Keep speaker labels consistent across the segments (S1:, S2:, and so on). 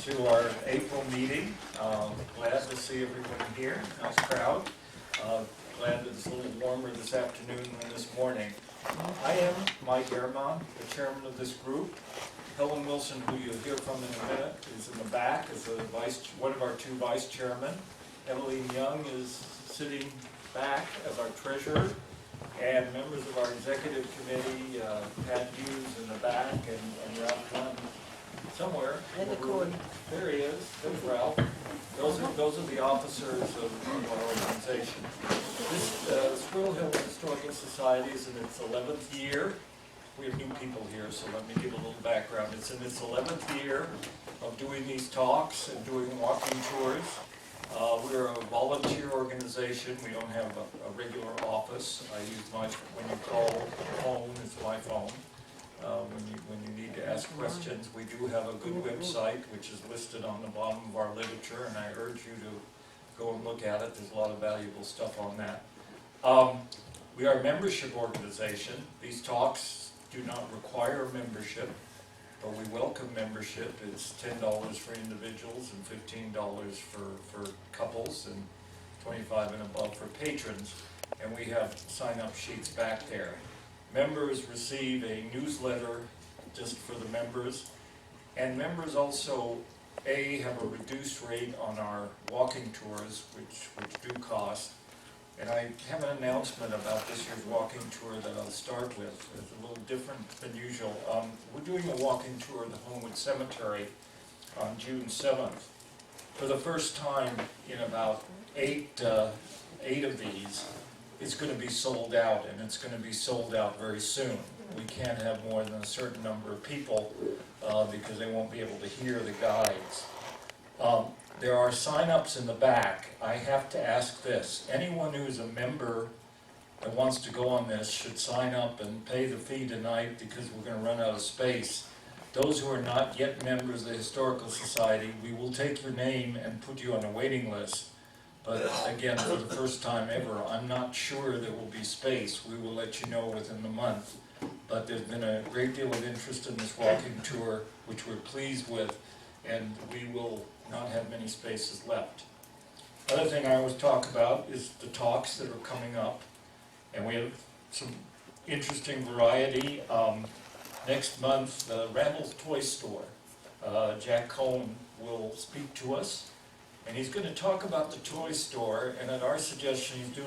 S1: to our April meeting. Glad to see everyone here. Nice crowd. Glad that it's a little warmer this afternoon than this morning. I am Mike Ehrman, the chairman of this group. Helen Wilson, who you'll hear from in a minute, is in the back as one of our two vice chairmen. Evelyn Young is sitting back as our treasurer. And members of our executive committee, Pat Hughes in the back, and Ralph Dunn somewhere.
S2: In the corner.
S1: There he is. There's Ralph. Those are the officers of our organization. This Squirrel Hill Historical Society is in its 11th year. We have new people here, so let me give a little background. It's in its 11th year of doing these talks and doing walking tours. We're a volunteer organization. We don't have a regular office. I use when you call phone, it's my phone. When you need to ask questions, we do have a good website, which is listed on the bottom of our literature, and I urge you to go and look at it. There's a lot of valuable stuff on that. We are a membership organization. These talks do not require membership, but we welcome membership. It's $10 for individuals and $15 for couples and $25 and above for patrons. And we have sign-up sheets back there. Members receive a newsletter just for the members. And members also, have a reduced rate on our walking tours, which do cost. And I have an announcement about this year's walking tour that I'll start with. It's a little different than usual. We're doing a walking tour of the Homewood Cemetery on June 7th. For the first time in about eight of these, it's going to be sold out, and it's going to be sold out very soon. We can't have more than a certain number of people because they won't be able to hear the guides. There are sign-ups in the back. I have to ask this. Anyone who's a member that wants to go on this should sign up and pay the fee tonight because we're going to run out of space. Those who are not yet members of the Historical Society, we will take your name and put you on a waiting list. But again, for the first time ever, I'm not sure there will be space. We will let you know within the month. But there's been a great deal of interest in this walking tour, which we're pleased with, and we will not have many spaces left. Other thing I always talk about is the talks that are coming up, and we have some interesting variety. Next month, the Randall's Toy Store, Jack Cohn will speak to us, and he's going to talk about the toy store, and at our suggestion he's do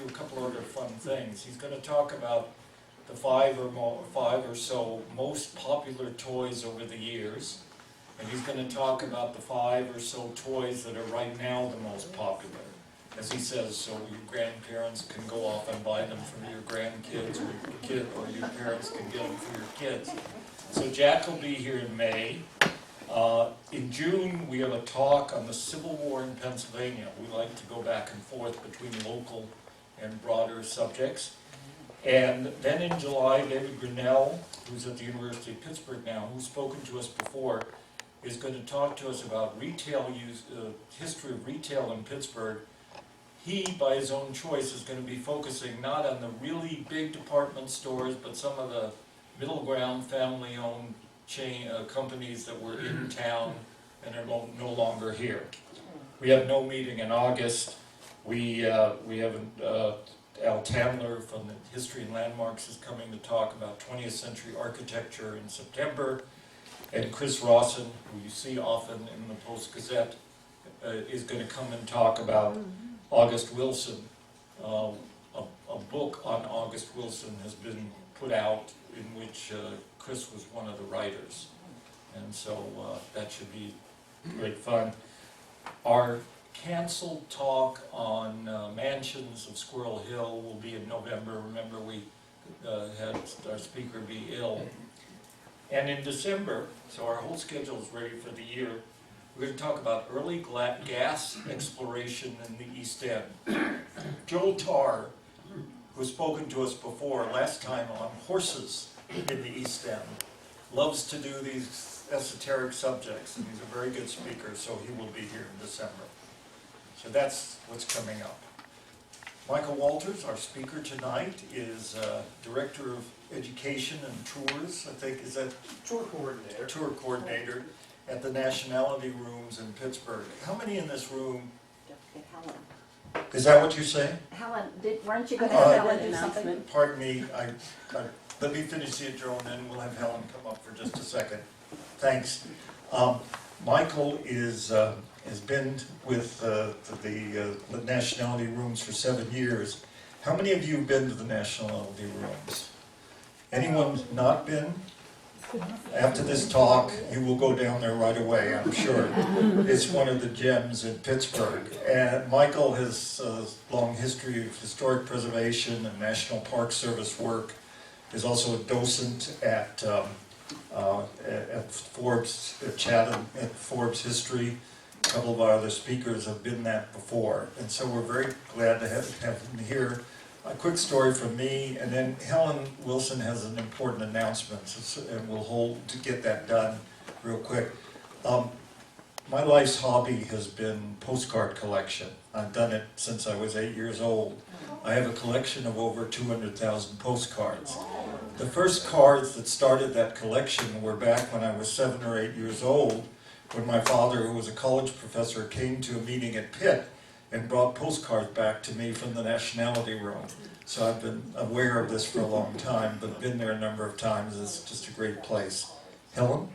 S1: a couple other fun things. He's going to talk about the five or so most popular toys over the years. And he's going to talk about the 5 or so toys that are right now the most popular. As he says, so your grandparents can go off and buy them for your grandkids, or your parents can get them for your kids. So Jack will be here in May. In June, we have a talk on the Civil War in Pennsylvania. We like to go back and forth between local and broader subjects. And then in July, David Grinnell, who's at the University of Pittsburgh now, who's spoken to us before, is going to talk to us about retail history of retail in Pittsburgh. He, by his own choice, is going to be focusing not on the really big department stores, but some of the middle ground, family-owned chain companies that were in town and are no longer here. We have no meeting in August. We have Al Tandler from the History and Landmarks is coming to talk about 20th century architecture in September. And Chris Rawson, who you see often in the Post-Gazette, is going to come and talk about August Wilson. A book on August Wilson has been put out in which Chris was one of the writers. And so that should be great fun. Our canceled talk on mansions of Squirrel Hill will be in November. Remember, we had our speaker be ill. And in December, so our whole schedule is ready for the year, we're going to talk about early gas exploration in the East End. Joel Tarr, who has spoken to us before, last time on horses in the East End, loves to do these esoteric subjects, and he's a very good speaker, so he will be here in December. So that's what's coming up. Michael Walters, our speaker tonight, is Director of Education and Tours, I think, is that?
S3: Tour coordinator.
S1: Tour coordinator. at the Nationality rooms in Pittsburgh. How many in this room?
S2: Helen.
S1: Is that what you say?
S2: Helen, weren't you going to have Helen do something?
S1: Pardon me, let me finish the intro and then we'll have Helen come up for just a second. Thanks. Michael has been with the Nationality rooms for 7 years. How many of you have been to the Nationality rooms? Anyone not been? After this talk, you will go down there right away, I'm sure. It's one of the gems in Pittsburgh. And Michael has a long history of historic preservation and National Park Service work. He's also a docent at Forbes, at Chatham, at Forbes History. A couple of our other speakers have been that before. And so we're very glad to have him here. A quick story from me, and then Helen Wilson has an important announcement, and we'll hold to get that done real quick. My life's hobby has been postcard collection. I've done it since I was 8 years old. I have a collection of over 200,000 postcards. The first cards that started that collection were back when I was 7 or 8 years old, when my father, who was a college professor, came to a meeting at Pitt and brought postcards back to me from the Nationality room. So I've been aware of this for a long time, but been there a number of times. It's just a great place. Helen?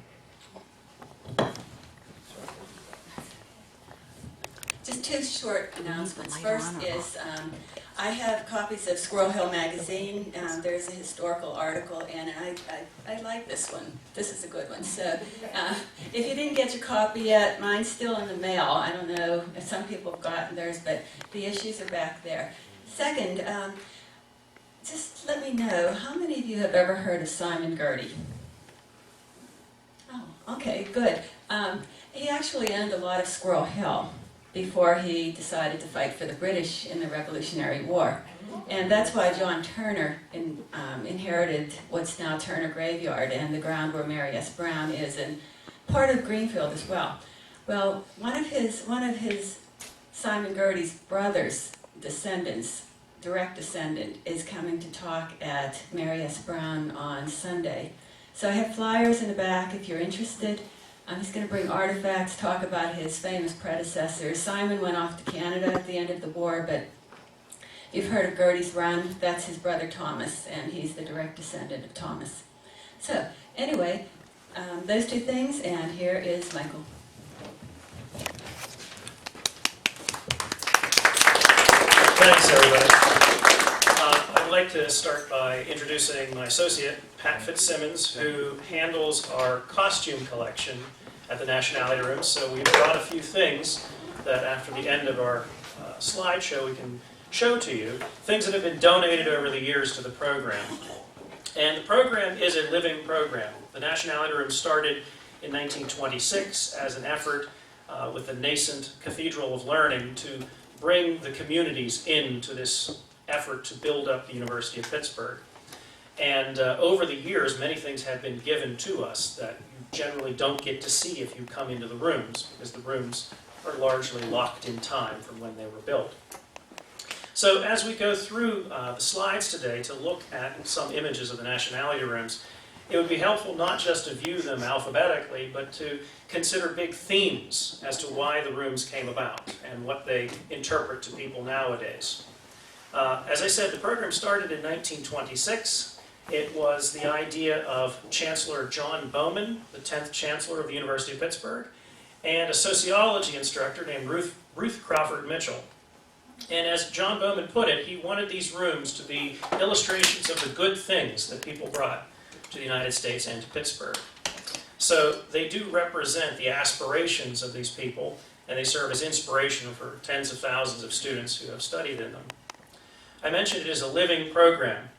S3: Just two short announcements. First is I have copies of Squirrel Hill magazine. There's a historical article in it. I like this one. This is a good one. So if you didn't get your copy yet, mine's still in the mail. I don't know if some people have gotten theirs, but the issues are back there. Second, just let me know, how many of you have ever heard of Simon Girty? Oh, okay, good. He actually owned a lot of Squirrel Hill before he decided to fight for the British in the Revolutionary War. And that's why John Turner inherited what's now Turner Graveyard and the ground where Mary S. Brown is, and part of Greenfield as well. Well, one of his Simon Girty's brothers, descendants, direct descendant, is coming to talk at Mary S. Brown on Sunday. So I have flyers in the back if you're interested. He's going to bring artifacts, talk about his famous predecessors. Simon went off to Canada at the end of the war, but you've heard of Girty's Run. That's his brother Thomas, and he's the direct descendant of Thomas. So, anyway, those two things, and here is Michael.
S4: Thanks, everybody. I'd like to start by introducing my associate, Pat Fitzsimmons, who handles our costume collection at the Nationality Rooms. So we brought a few things that after the end of our slideshow we can show to you, things that have been donated over the years to the program. And the program is a living program. The Nationality Rooms started in 1926 as an effort with the nascent Cathedral of Learning to bring the communities into this effort to build up the University of Pittsburgh. And over the years, many things have been given to us that you generally don't get to see if you come into the rooms, because the rooms are largely locked in time from when they were built. So as we go through the slides today to look at some images of the Nationality Rooms, it would be helpful not just to view them alphabetically, but to consider big themes as to why the rooms came about and what they interpret to people nowadays. As I said, the program started in 1926. It was the idea of Chancellor John Bowman, the 10th Chancellor of the University of Pittsburgh, and a sociology instructor named Ruth Crawford Mitchell. And as John Bowman put it, he wanted these rooms to be illustrations of the good things that people brought to the United States and to Pittsburgh. So they do represent the aspirations of these people, and they serve as inspiration for tens of thousands of students who have studied in them. I mentioned it is a living program.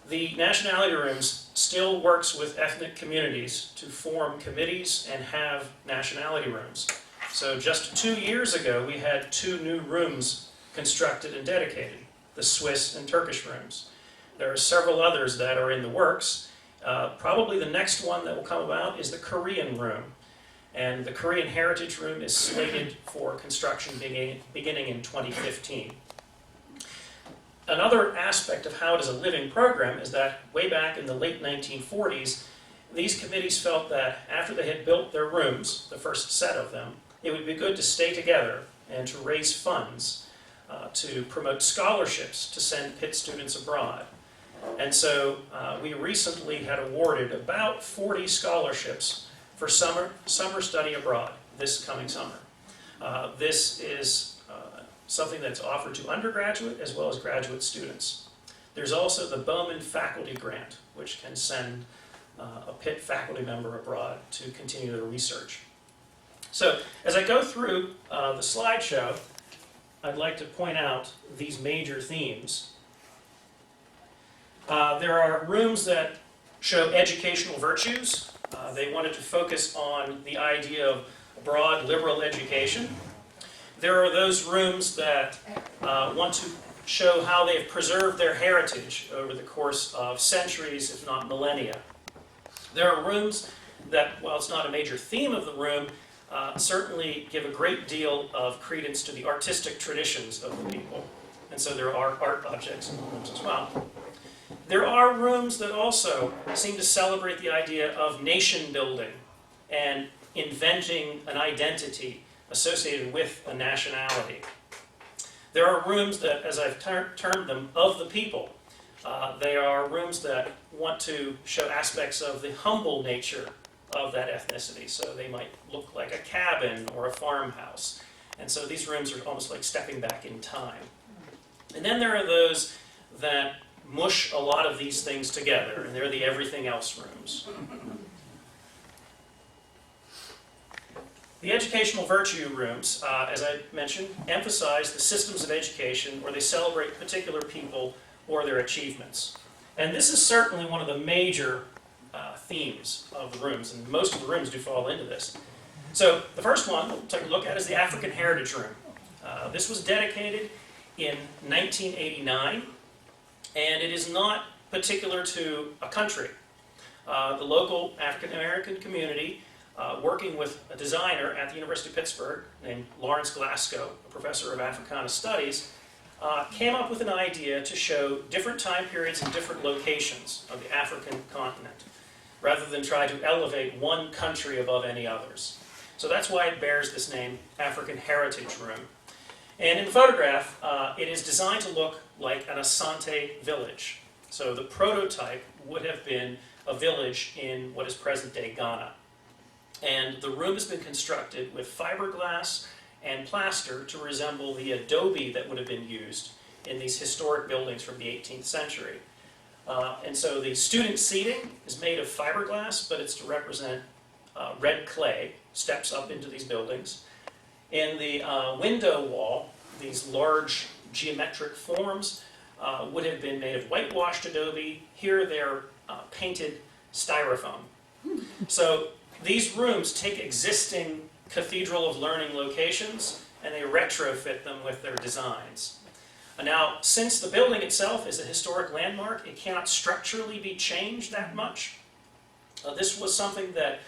S4: The Nationality Rooms still works with ethnic communities to form committees and have Nationality Rooms. So just 2 years ago, we had 2 new rooms constructed and dedicated, the Swiss and Turkish rooms. There are several others that are in the works. Probably the next one that will come about is the Korean room. And the Korean Heritage Room is slated for construction beginning in 2015. Another aspect of how it is a living program is that way back in the late 1940s, these committees felt that after they had built their rooms, the first set of them, it would be good to stay together and to raise funds to promote scholarships to send Pitt students abroad. And so we recently had awarded about 40 scholarships for summer study abroad this coming summer. This is something that's offered to undergraduate as well as graduate students. There's also the Bowman Faculty Grant, which can send a Pitt faculty member abroad to continue their research. So as I go through the slideshow, I'd like to point out these major themes. There are rooms that show educational virtues. They wanted to focus on the idea of broad liberal education. There are those rooms that want to show how they've preserved their heritage over the course of centuries, if not millennia. There are rooms that, while it's not a major theme of the room, certainly give a great deal of credence to the artistic traditions of the people. And so there are art objects in the rooms as well. There are rooms that also seem to celebrate the idea of nation building and inventing an identity associated with a nationality. There are rooms that, as I've termed them, of the people. They are rooms that want to show aspects of the humble nature of that ethnicity. So they might look like a cabin or a farmhouse. And so these rooms are almost like stepping back in time. And then there are those that mush a lot of these things together, and they're the everything else rooms. The educational virtue rooms, as I mentioned, emphasize the systems of education, or they celebrate particular people or their achievements. And this is certainly one of the major themes of the rooms, and most of the rooms do fall into this. So the first one we'll take a look at is the African Heritage Room. This was dedicated in 1989, and it is not particular to a country. The local African American community, working with a designer at the University of Pittsburgh named Lawrence Glasgow, a professor of Africana Studies, came up with an idea to show different time periods and different locations of the African continent, rather than try to elevate one country above any others. So that's why it bears this name, African Heritage Room. And in the photograph, it is designed to look like an Asante village. So the prototype would have been a village in what is present-day Ghana. And the room has been constructed with fiberglass and plaster to resemble the adobe that would have been used in these historic buildings from the 18th century. And so the student seating is made of fiberglass, but it's to represent red clay, steps up into these buildings. In the window wall, these large geometric forms would have been made of whitewashed adobe. Here they're painted styrofoam. So these rooms take existing Cathedral of Learning locations and they retrofit them with their designs. Now, since the building itself is a historic landmark, it cannot structurally be changed that much. This was something that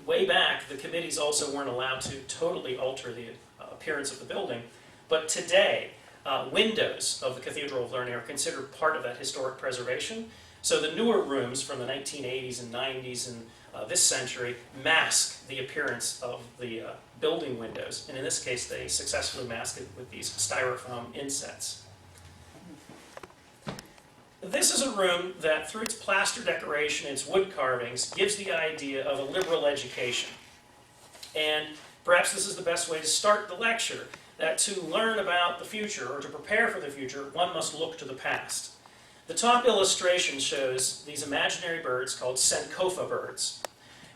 S4: way back the committees also weren't allowed to totally alter the appearance of the building. But today, windows of the Cathedral of Learning are considered part of that historic preservation. So the newer rooms from the 1980s and 90s and this century mask the appearance of the building windows. And in this case, they successfully mask it with these styrofoam insets. This is a room that, through its plaster decoration and its wood carvings, gives the idea of a liberal education. And perhaps this is the best way to start the lecture, that to learn about the future, or to prepare for the future, one must look to the past. The top illustration shows these imaginary birds called Sankofa birds.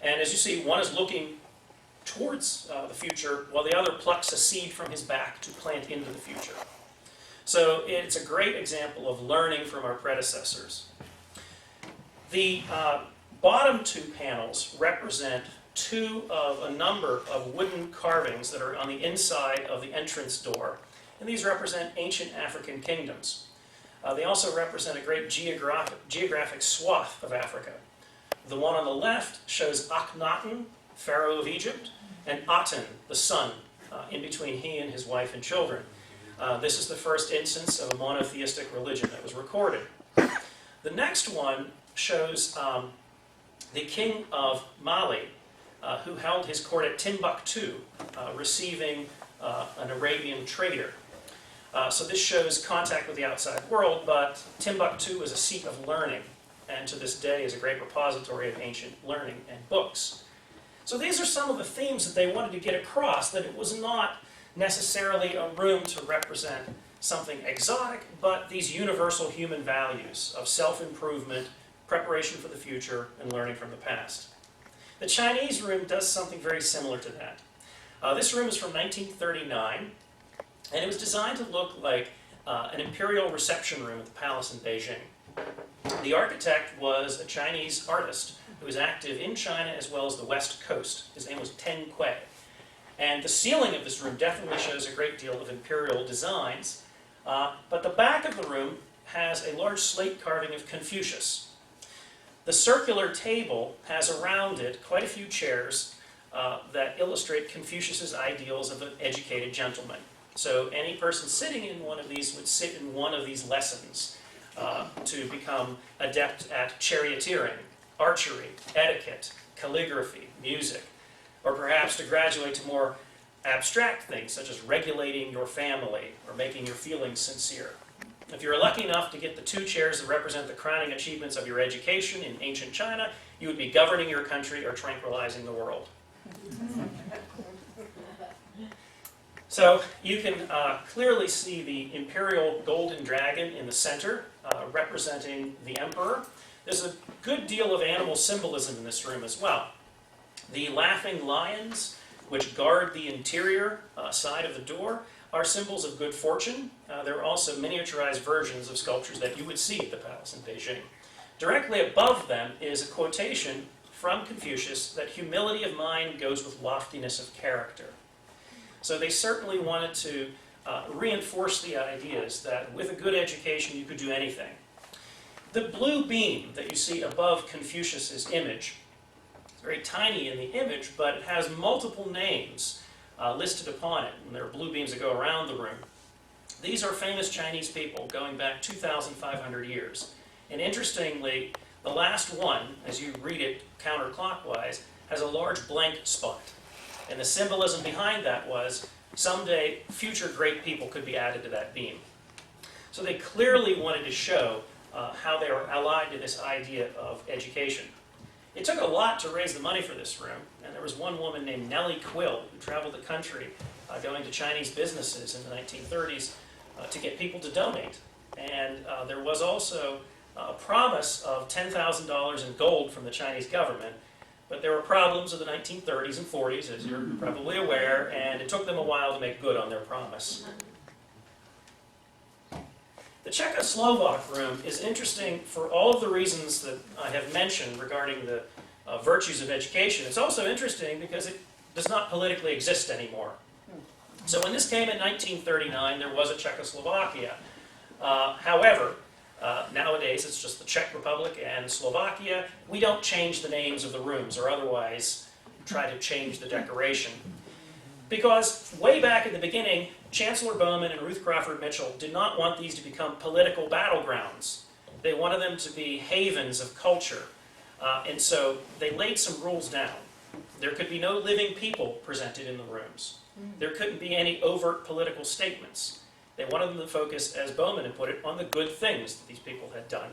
S4: And as you see, one is looking towards the future, while the other plucks a seed from his back to plant into the future. So it's a great example of learning from our predecessors. The bottom two panels represent two of a number of wooden carvings that are on the inside of the entrance door. And these represent ancient African kingdoms. They also represent a great geographic swath of Africa. The one on the left shows Akhenaten, Pharaoh of Egypt, and Aten, the son, in between he and his wife and children. This is the first instance of a monotheistic religion that was recorded. The next one shows the king of Mali, who held his court at Timbuktu, receiving an Arabian trader. So this shows contact with the outside world, but Timbuktu is a seat of learning, and to this day is a great repository of ancient learning and books. So these are some of the themes that they wanted to get across, that it was not necessarily a room to represent something exotic, but these universal human values of self-improvement, preparation for the future, and learning from the past. The Chinese room does something very similar to that. This room is from 1939, and it was designed to look like an imperial reception room at the palace in Beijing. The architect was a Chinese artist who was active in China as well as the West Coast. His name was Ten Kui. And the ceiling of this room definitely shows a great deal of imperial designs, but the back of the room has a large slate carving of Confucius. The circular table has around it quite a few chairs that illustrate Confucius's ideals of an educated gentleman. So any person sitting in one of these would sit in one of these lessons to become adept at charioteering, archery, etiquette, calligraphy, music, or perhaps to graduate to more abstract things such as regulating your family or making your feelings sincere. If you're lucky enough to get the two chairs that represent the crowning achievements of your education in ancient China, you would be governing your country or tranquilizing the world. So you can clearly see the imperial golden dragon in the center, representing the emperor. There's a good deal of animal symbolism in this room as well. The laughing lions, which guard the interior side of the door, are symbols of good fortune. There are also miniaturized versions of sculptures that you would see at the palace in Beijing. Directly above them is a quotation from Confucius that humility of mind goes with loftiness of character. So they certainly wanted to reinforce the ideas that with a good education you could do anything. The blue beam that you see above Confucius's image, it's very tiny in the image, but it has multiple names listed upon it, and there are blue beams that go around the room. These are famous Chinese people going back 2,500 years. And interestingly, the last one, as you read it counterclockwise, has a large blank spot. And the symbolism behind that was someday future great people could be added to that beam. So they clearly wanted to show how they were allied to this idea of education. It took a lot to raise the money for this room, and there was one woman named Nellie Quill who traveled the country going to Chinese businesses in the 1930s to get people to donate. And there was also a promise of $10,000 in gold from the Chinese government, but there were problems in the 1930s and 40s, as you're probably aware, and it took them a while to make good on their promise. The Czechoslovak room is interesting for all of the reasons that I have mentioned regarding the virtues of education. It's also interesting because it does not politically exist anymore. So when this came in 1939, there was a Czechoslovakia. However, nowadays it's just the Czech Republic and Slovakia. We don't change the names of the rooms or otherwise try to change the decoration. Because way back in the beginning, Chancellor Bowman and Ruth Crawford Mitchell did not want these to become political battlegrounds. They wanted them to be havens of culture. And so they laid some rules down. There could be no living people presented in the rooms. There couldn't be any overt political statements. They wanted them to focus, as Bowman had put it, on the good things that these people had done.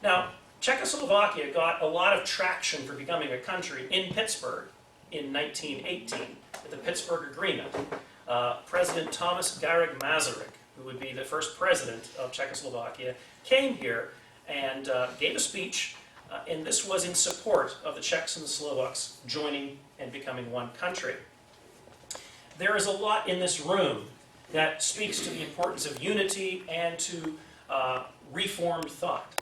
S4: Now, Czechoslovakia got a lot of traction for becoming a country in Pittsburgh in 1918, with the Pittsburgh Agreement. President Thomas Garrigue Masaryk, who would be the first president of Czechoslovakia, came here and gave a speech, and this was in support of the Czechs and the Slovaks joining and becoming one country. There is a lot in this room that speaks to the importance of unity and to reformed thought.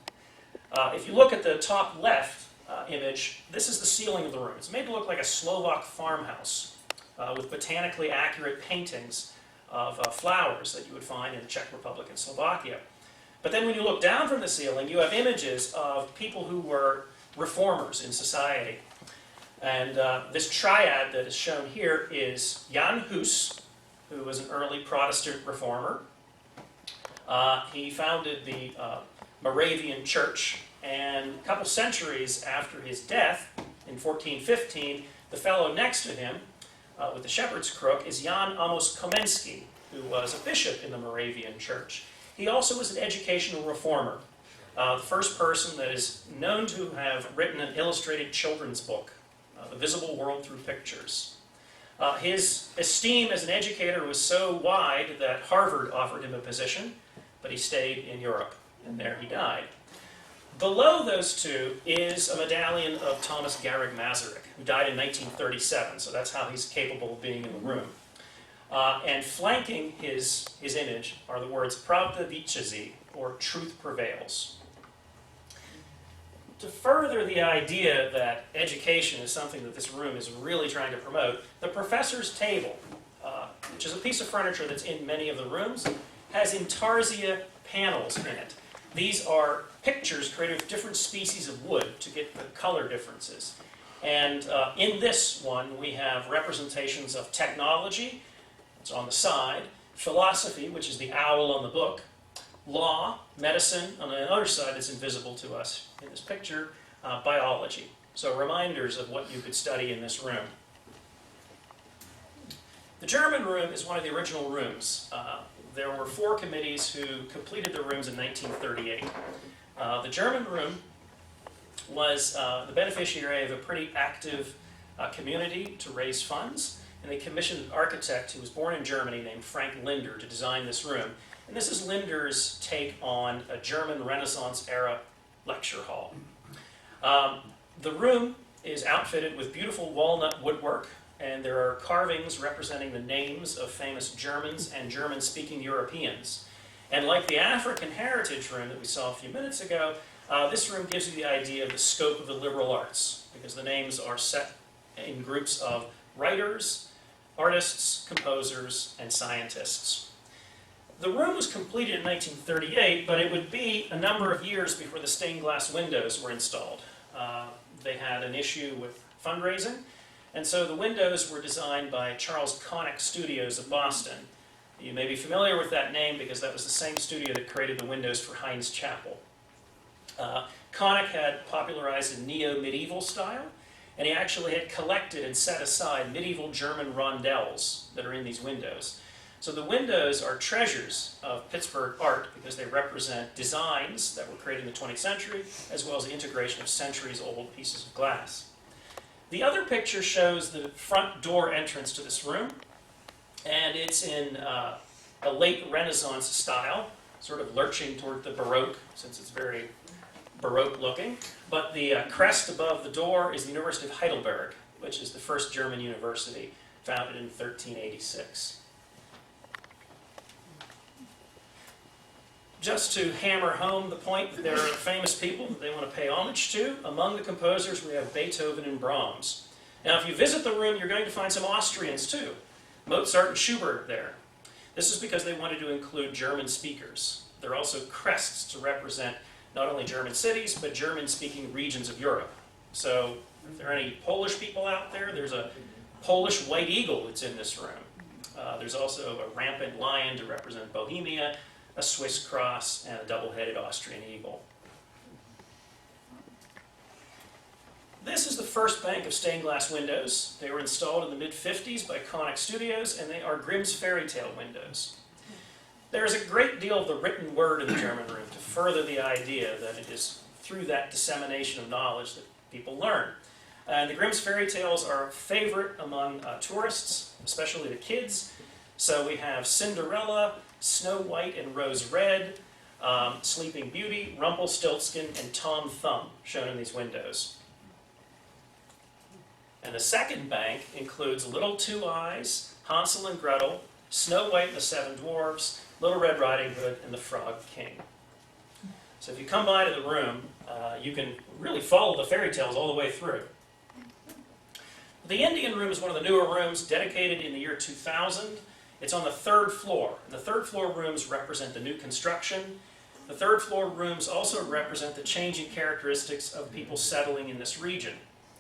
S4: If you look at the top left image, this is the ceiling of the room. It's made to look like a Slovak farmhouse with botanically accurate paintings of flowers that you would find in the Czech Republic and Slovakia. But then when you look down from the ceiling, you have images of people who were reformers in society. And this triad that is shown here is Jan Hus, who was an early Protestant reformer. He founded the Moravian Church, And a couple centuries after his death, in 1415, the fellow next to him, with the shepherd's crook, is Jan Amos Komensky, who was a bishop in the Moravian church. He also was an educational reformer, the first person that is known to have written an illustrated children's book, The Visible World Through Pictures. His esteem as an educator was so wide that Harvard offered him a position, but he stayed in Europe, and there he died. Below those two is a medallion of Thomas Garrick Masaryk, who died in 1937, so that's how he's capable of being in the room. And flanking his image are the words Pravda Vityazi, or truth prevails. To further the idea that education is something that this room is really trying to promote, the professor's table, which is a piece of furniture that's in many of the rooms, has intarsia panels in it. These are pictures created with different species of wood to get the color differences. And in this one, we have representations of technology, it's on the side, philosophy, which is the owl on the book, law, medicine, on the other side that's invisible to us in this picture, biology. So reminders of what you could study in this room. The German room is one of the original rooms. There were 4 committees who completed the rooms in 1938. The German room was the beneficiary of a pretty active community to raise funds, and they commissioned an architect who was born in Germany named Frank Linder to design this room. And this is Linder's take on a German Renaissance-era lecture hall. The room is outfitted with beautiful walnut woodwork, and there are carvings representing the names of famous Germans and German-speaking Europeans. And like the African Heritage Room that we saw a few minutes ago, this room gives you the idea of the scope of the liberal arts, because the names are set in groups of writers, artists, composers, and scientists. The room was completed in 1938, but it would be a number of years before the stained glass windows were installed. They had an issue with fundraising, and so the windows were designed by Charles Connick Studios of Boston. You may be familiar with that name because that was the same studio that created the windows for Heinz Chapel. Connick had popularized a neo-medieval style, and he actually had collected and set aside medieval German rondels that are in these windows. So the windows are treasures of Pittsburgh art because they represent designs that were created in the 20th century, as well as the integration of centuries-old pieces of glass. The other picture shows the front door entrance to this room, and it's in a late Renaissance style, sort of lurching toward the Baroque, since it's very Baroque looking. But the crest above the door is the University of Heidelberg, which is the first German university, founded in 1386. Just to hammer home the point that there are famous people that they want to pay homage to, among the composers we have Beethoven and Brahms. Now if you visit the room, you're going to find some Austrians too. Mozart and Schubert are there. This is because they wanted to include German speakers. There are also crests to represent not only German cities, but German-speaking regions of Europe. So if there are any Polish people out there, there's a Polish white eagle that's in this room. There's also a rampant lion to represent Bohemia, a Swiss cross, and a double-headed Austrian eagle. This is the first bank of stained glass windows. They were installed in the mid-50s by Connick Studios, and they are Grimm's fairy tale windows. There is a great deal of the written word in the German room to further the idea that it is through that dissemination of knowledge that people learn. And the Grimm's fairy tales are a favorite among tourists, especially the kids. So we have Cinderella, Snow White and Rose Red, Sleeping Beauty, Rumpelstiltskin, and Tom Thumb shown in these windows. And the second bank includes Little Two Eyes, Hansel and Gretel, Snow White and the Seven Dwarfs, Little Red Riding Hood, and the Frog King. So if you come by to the room, you can really follow the fairy tales all the way through. The Indian room is one of the newer rooms, dedicated in the year 2000. It's on the 3rd floor. And the 3rd floor rooms represent the new construction. The 3rd floor rooms also represent the changing characteristics of people settling in this region.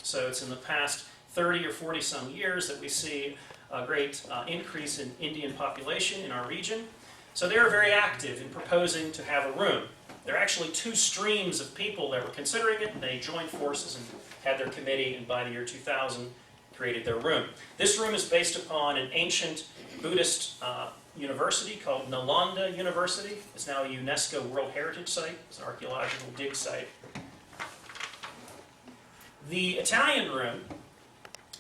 S4: So it's in the past 30 or 40 some years that we see a great increase in Indian population in our region. So they're very active in proposing to have a room. There are actually two streams of people that were considering it, and they joined forces and had their committee, and by the year 2000, created their room. This room is based upon an ancient Buddhist university called Nalanda University. It's now a UNESCO World Heritage Site. It's an archaeological dig site. The Italian room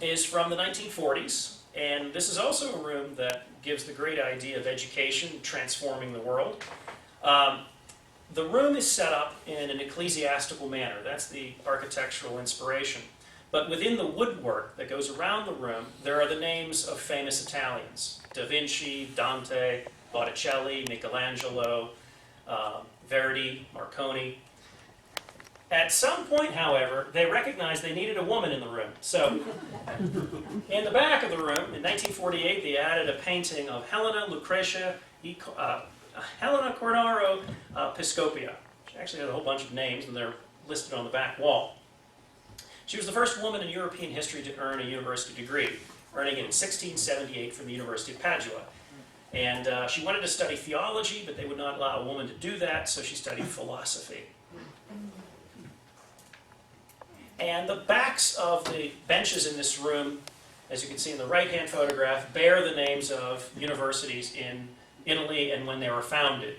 S4: is from the 1940s, and this is also a room that gives the great idea of education transforming the world. The room is set up in an ecclesiastical manner. That's the architectural inspiration. But within the woodwork that goes around the room, there are the names of famous Italians: Da Vinci, Dante, Botticelli, Michelangelo, Verdi, Marconi. At some point, however, they recognized they needed a woman in the room. So, in the back of the room, in 1948, they added a painting of Helena Cornaro Piscopia. She actually has a whole bunch of names, and they're listed on the back wall. She was the first woman in European history to earn a university degree, earning it in 1678 from the University of Padua. And she wanted to study theology, but they would not allow a woman to do that, so she studied philosophy. And the backs of the benches in this room, as you can see in the right-hand photograph, bear the names of universities in Italy and when they were founded.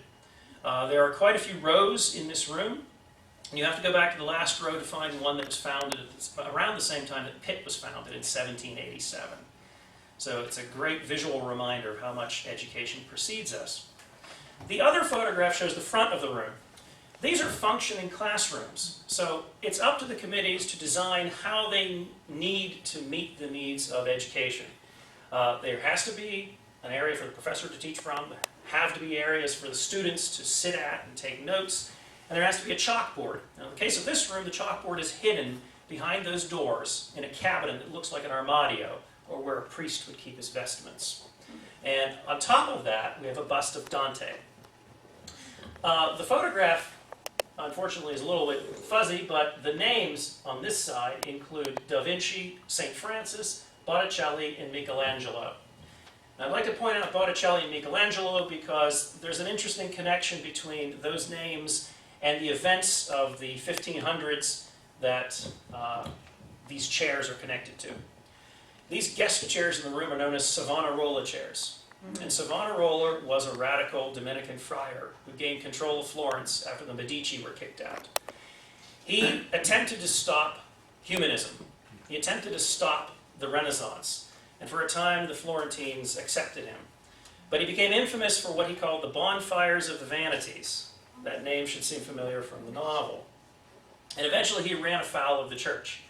S4: There are quite a few rows in this room. You have to go back to the last row to find one that was founded around the same time that Pitt was founded in 1787. So it's a great visual reminder of how much education precedes us. The other photograph shows the front of the room. These are functioning classrooms, so it's up to the committees to design how they need to meet the needs of education. There has to be an area for the professor to teach from, there have to be areas for the students to sit at and take notes, and there has to be a chalkboard. Now, in the case of this room, the chalkboard is hidden behind those doors in a cabinet that looks like an armadio, or where a priest would keep his vestments. And on top of that, we have a bust of Dante. The photograph, unfortunately, is a little bit fuzzy, but the names on this side include Da Vinci, St. Francis, Botticelli, and Michelangelo. Now, I'd like to point out Botticelli and Michelangelo because there's an interesting connection between those names and the events of the 1500s that these chairs are connected to. These guest chairs in the room are known as Savonarola chairs. And Savonarola was a radical Dominican friar who gained control of Florence after the Medici were kicked out. He attempted to stop humanism. He attempted to stop the Renaissance. And for a time, the Florentines accepted him. But he became infamous for what he called the bonfires of the vanities. That name should seem familiar from the novel. And eventually he ran afoul of the church.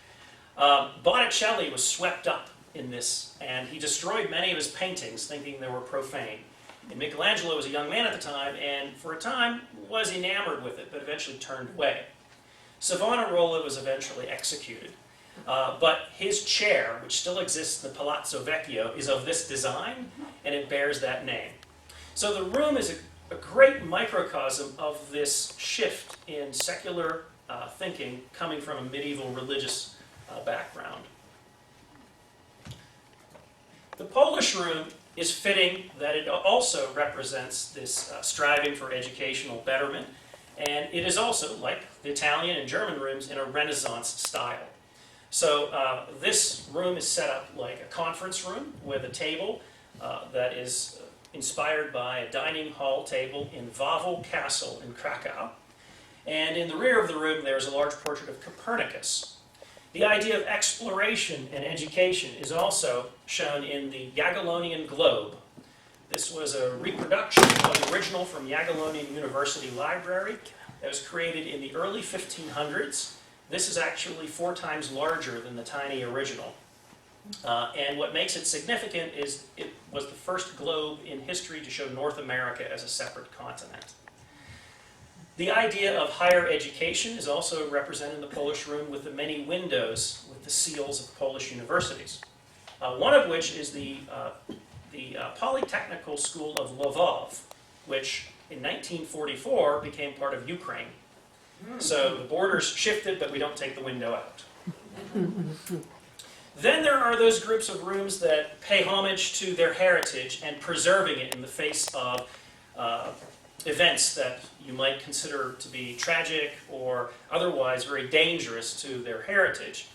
S4: Botticelli was swept up in this, and he destroyed many of his paintings, thinking they were profane. And Michelangelo was a young man at the time, and for a time was enamored with it, but eventually turned away. Savonarola was eventually executed. But his chair, which still exists in the Palazzo Vecchio, is of this design, and it bears that name. So the room is a great microcosm of this shift in secular thinking coming from a medieval religious background. The Polish room is fitting that it also represents this striving for educational betterment, and it is also, like the Italian and German rooms, in a Renaissance style. So this room is set up like a conference room with a table that is inspired by a dining hall table in Wawel Castle in Krakow. And in the rear of the room there's a large portrait of Copernicus. The idea of exploration and education is also shown in the Jagiellonian globe. This was a reproduction of the original from Jagiellonian University Library that was created in the early 1500s. This is actually 4 times larger than the tiny original. And what makes it significant is it was the first globe in history to show North America as a separate continent. The idea of higher education is also represented in the Polish room with the many windows with the seals of Polish universities. One of which is the Polytechnical School of Lvov, which in 1944 became part of Ukraine. So the borders shifted, but we don't take the window out. Then there are those groups of rooms that pay homage to their heritage and preserving it in the face of events that you might consider to be tragic or otherwise very dangerous to their heritage.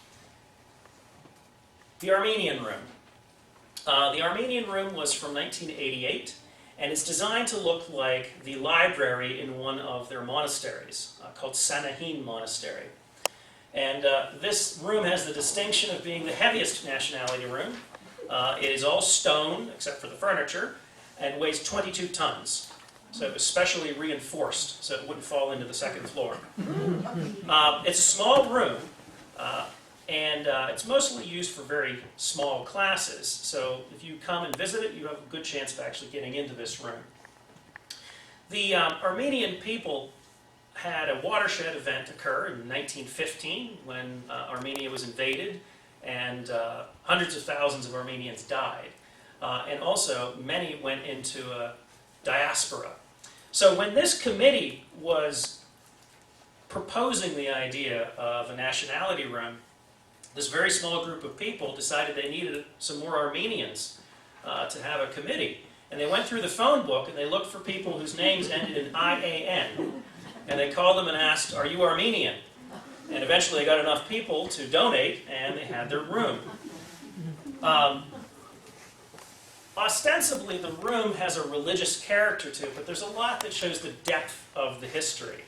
S4: The Armenian Room. The Armenian Room was from 1988, and it's designed to look like the library in one of their monasteries, called Sanahin Monastery. And this room has the distinction of being the heaviest nationality room. It is all stone, except for the furniture, and weighs 22 tons. So it was specially reinforced so it wouldn't fall into the second floor. It's a small room, and it's mostly used for very small classes. So if you come and visit it, you have a good chance of actually getting into this room. The Armenian people had a watershed event occur in 1915 when Armenia was invaded, and hundreds of thousands of Armenians died. And also, many went into a diaspora. So when this committee was proposing the idea of a nationality room, this very small group of people decided they needed some more Armenians to have a committee. And they went through the phone book and they looked for people whose names ended in IAN. And they called them and asked, "Are you Armenian?" And eventually they got enough people to donate, and they had their room. Ostensibly, the room has a religious character to it, but there's a lot that shows the depth of the history.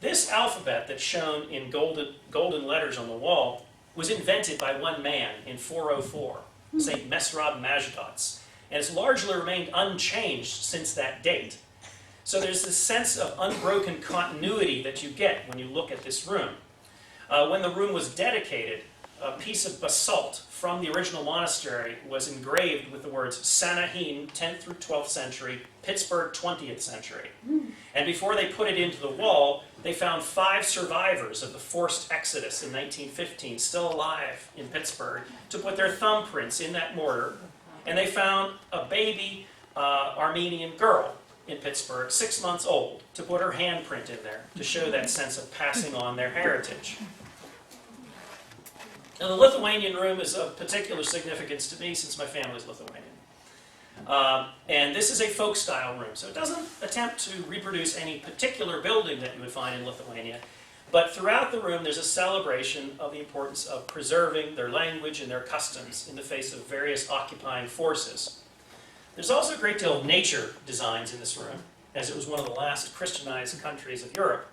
S4: This alphabet that's shown in golden letters on the wall was invented by one man in 404, St. Mesrab Majdots, and it's largely remained unchanged since that date. So there's this sense of unbroken continuity that you get when you look at this room. When the room was dedicated, a piece of basalt from the original monastery was engraved with the words Sanahin, 10th through 12th century, Pittsburgh, 20th century. And before they put it into the wall, they found 5 survivors of the forced exodus in 1915 still alive in Pittsburgh to put their thumbprints in that mortar. And they found a baby Armenian girl in Pittsburgh, 6 months old, to put her handprint in there to show that sense of passing on their heritage. Now, the Lithuanian room is of particular significance to me since my family's Lithuanian. And this is a folk-style room, so it doesn't attempt to reproduce any particular building that you would find in Lithuania, but throughout the room there's a celebration of the importance of preserving their language and their customs in the face of various occupying forces. There's also a great deal of nature designs in this room, as it was one of the last Christianized countries of Europe.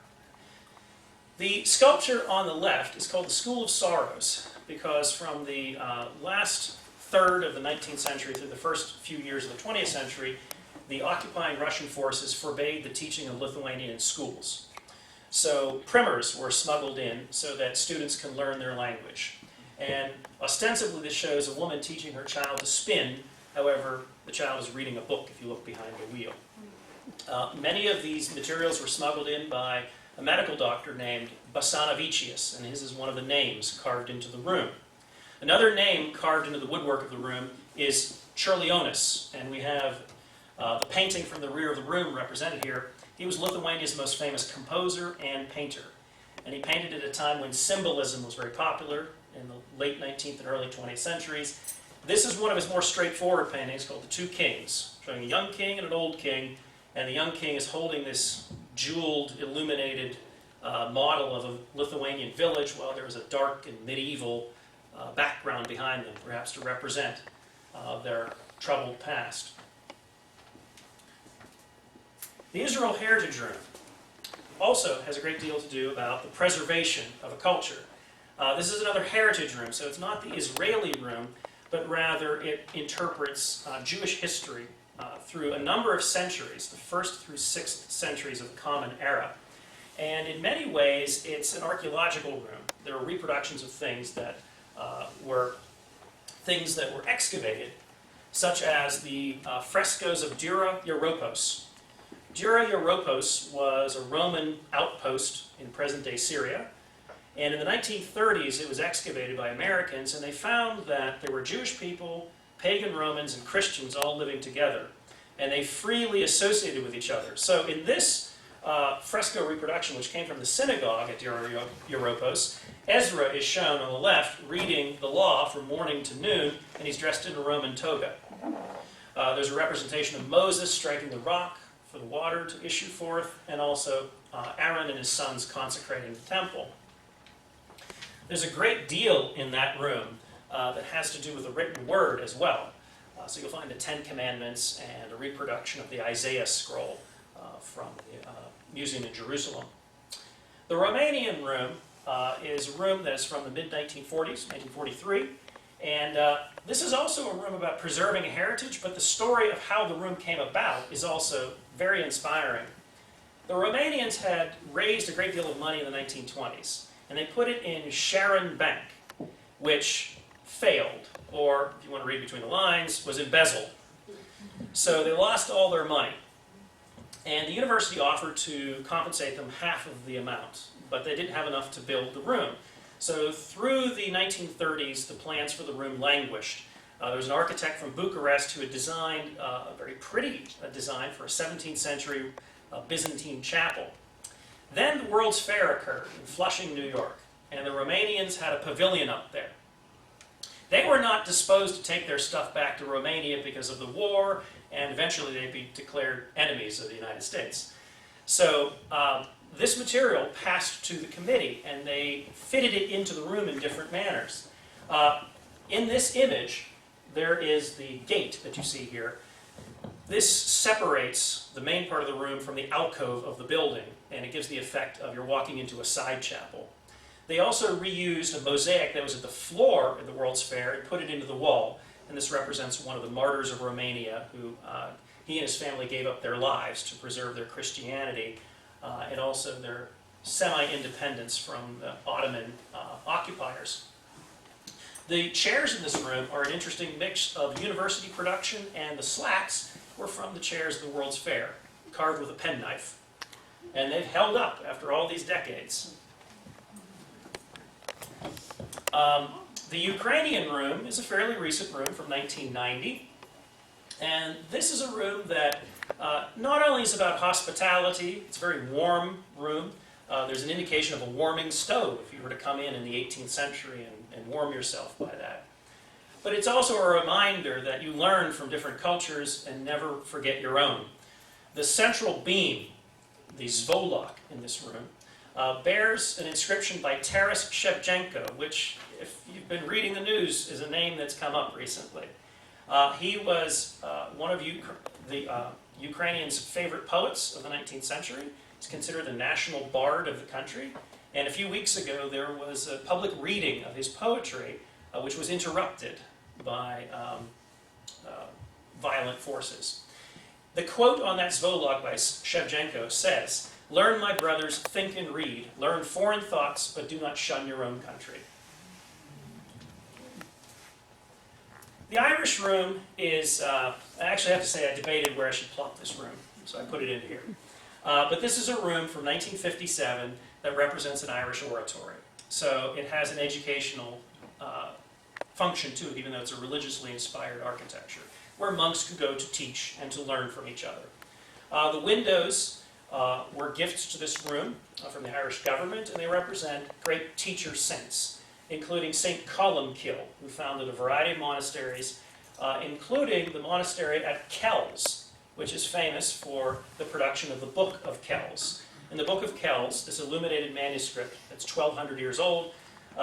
S4: The sculpture on the left is called the School of Sorrows, because from the last third of the 19th century through the first few years of the 20th century, the occupying Russian forces forbade the teaching of Lithuanian in schools. So primers were smuggled in so that students can learn their language. And ostensibly this shows a woman teaching her child to spin. However, the child is reading a book if you look behind the wheel. Many of these materials were smuggled in by a medical doctor named Basanovicius, and his is one of the names carved into the room. Another name carved into the woodwork of the room is Čiurlionis, and we have the painting from the rear of the room represented here. He was Lithuania's most famous composer and painter, and he painted at a time when symbolism was very popular in the late 19th and early 20th centuries. This is one of his more straightforward paintings called The Two Kings, showing a young king and an old king, and the young king is holding this jeweled, illuminated model of a Lithuanian village while there is a dark and medieval background behind them, perhaps to represent their troubled past. The Israel Heritage Room also has a great deal to do about the preservation of a culture. This is another heritage room, so it's not the Israeli room, but rather it interprets Jewish history through a number of centuries, the 1st through 6th centuries of the Common Era. And in many ways, it's an archaeological room. There are reproductions of things that were excavated, such as the frescoes of Dura Europos. Dura Europos was a Roman outpost in present-day Syria, and in the 1930s it was excavated by Americans, and they found that there were Jewish people, pagan Romans, and Christians all living together, and they freely associated with each other. So in this fresco reproduction, which came from the synagogue at Dura Europos, Ezra is shown on the left reading the law from morning to noon, and he's dressed in a Roman toga. There's a representation of Moses striking the rock for for the water to issue forth, and also Aaron and his sons consecrating the temple. There's a great deal in that room that has to do with the written word as well. So you'll find the Ten Commandments and a reproduction of the Isaiah scroll from the museum in Jerusalem. The Romanian room is a room that is from the mid-1940s, 1943, and this is also a room about preserving a heritage, but the story of how the room came about is also very inspiring. The Romanians had raised a great deal of money in the 1920s, and they put it in Sharon Bank, which failed, or, if you want to read between the lines, was embezzled. So they lost all their money. And the university offered to compensate them half of the amount, but they didn't have enough to build the room. So through the 1930s, the plans for the room languished. There was an architect from Bucharest who had designed a very pretty design for a 17th century Byzantine chapel. Then the World's Fair occurred in Flushing, New York, and the Romanians had a pavilion up there. They were not disposed to take their stuff back to Romania because of the war, and eventually they'd be declared enemies of the United States. So this material passed to the committee, and they fitted it into the room in different manners. In this image, there is the gate that you see here. This separates the main part of the room from the alcove of the building, and it gives the effect of you're walking into a side chapel. They also reused a mosaic that was at the floor of the World's Fair and put it into the wall, and this represents one of the martyrs of Romania who he and his family gave up their lives to preserve their Christianity and also their semi-independence from the Ottoman occupiers. The chairs in this room are an interesting mix of university production, and the slats were from the chairs of the World's Fair, carved with a penknife. And they've held up after all these decades. The Ukrainian room is a fairly recent room from 1990. And this is a room that not only is about hospitality, it's a very warm room. There's an indication of a warming stove if you were to come in the 18th century and warm yourself by that. But it's also a reminder that you learn from different cultures and never forget your own. The central beam, the zvolok in this room, bears an inscription by Taras Shevchenko, which, if you've been reading the news, is a name that's come up recently. He was one of the Ukrainians' favorite poets of the 19th century. He's considered the national bard of the country. And a few weeks ago, there was a public reading of his poetry, which was interrupted by violent forces. The quote on that zvolok by Shevchenko says, "Learn, my brothers, think and read. Learn foreign thoughts, but do not shun your own country." The Irish room is, I actually have to say I debated where I should plop this room, so I put it in here. But this is a room from 1957 that represents an Irish oratory. So it has an educational function to it, even though it's a religiously inspired architecture, where monks could go to teach and to learn from each other. The windows were gifts to this room from the Irish government, and they represent great teacher saints, including St. Columkill, who founded a variety of monasteries, including the monastery at Kells, which is famous for the production of the Book of Kells. In the Book of Kells, this illuminated manuscript that's 1,200 years old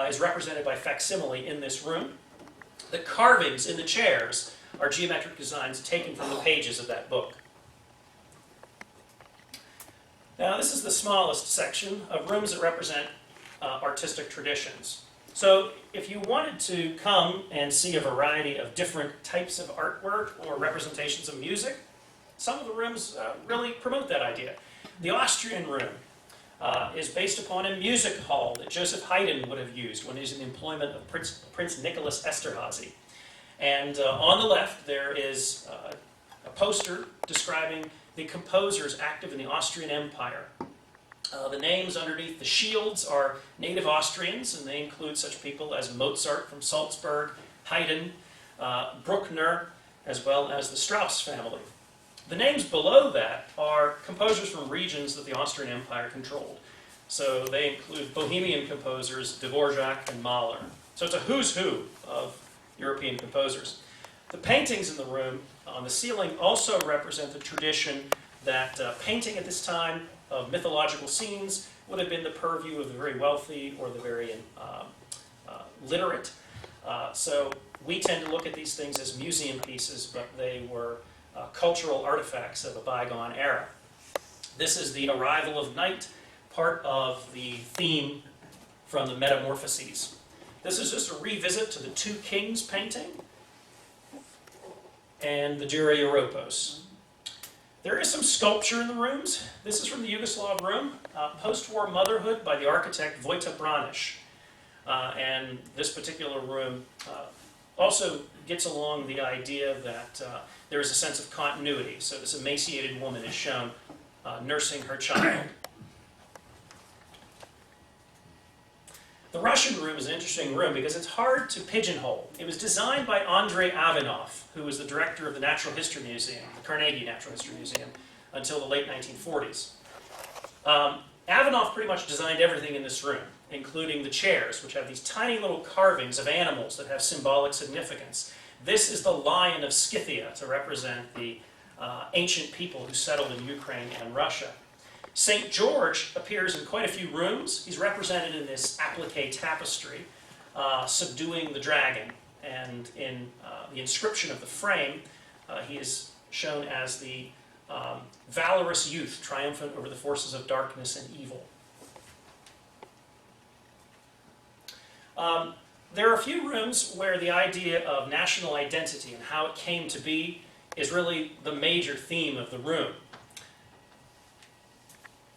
S4: is represented by facsimile in this room. The carvings in the chairs are geometric designs taken from the pages of that book. Now, this is the smallest section of rooms that represent artistic traditions. So if you wanted to come and see a variety of different types of artwork or representations of music, some of the rooms really promote that idea. The Austrian room is based upon a music hall that Joseph Haydn would have used when he was in the employment of Prince Nicholas Esterhazy. And on the left, there is a poster describing the composers active in the Austrian Empire. The names underneath the shields are native Austrians, and they include such people as Mozart from Salzburg, Haydn, Bruckner, as well as the Strauss family. The names below that are composers from regions that the Austrian Empire controlled. So they include Bohemian composers, Dvorak and Mahler. So it's a who's who of European composers. The paintings in the room on the ceiling also represent the tradition that painting at this time of mythological scenes would have been the purview of the very wealthy or the very literate. So we tend to look at these things as museum pieces, but they were cultural artifacts of a bygone era. This is the arrival of night, part of the theme from the Metamorphoses. This is just a revisit to the Two Kings painting and the Jura Europos. There is some sculpture in the rooms. This is from the Yugoslav room, post-war motherhood by the architect Vojta Braniš. And this particular room also gets along the idea that there is a sense of continuity. So this emaciated woman is shown nursing her child. The Russian room is an interesting room because it's hard to pigeonhole. It was designed by Andrei Avanov, who was the director of the Natural History Museum, the Carnegie Natural History Museum, until the late 1940s. Avanov pretty much designed everything in this room, including the chairs, which have these tiny little carvings of animals that have symbolic significance. This is the lion of Scythia to represent the ancient people who settled in Ukraine and Russia. St. George appears in quite a few rooms. He's represented in this applique tapestry, subduing the dragon. And in the inscription of the frame, he is shown as the valorous youth triumphant over the forces of darkness and evil. There are a few rooms where the idea of national identity and how it came to be is really the major theme of the room.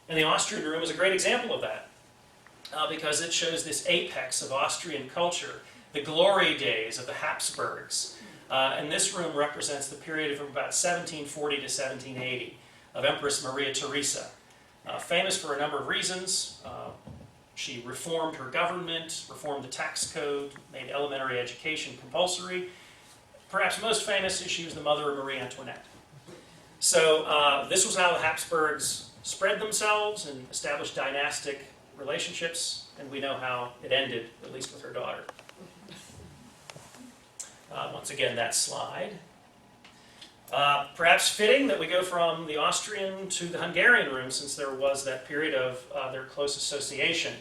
S4: And the Austrian room is a great example of that, because it shows this apex of Austrian culture, the glory days of the Habsburgs. And this room represents the period from about 1740 to 1780 of Empress Maria Theresa, famous for a number of reasons. She reformed her government, reformed the tax code, made elementary education compulsory. Perhaps most famous is she was the mother of Marie Antoinette. So this was how the Habsburgs spread themselves and established dynastic relationships, and we know how it ended, at least with her daughter. Once again, that slide. Perhaps fitting that we go from the Austrian to the Hungarian room, since there was that period of their close association.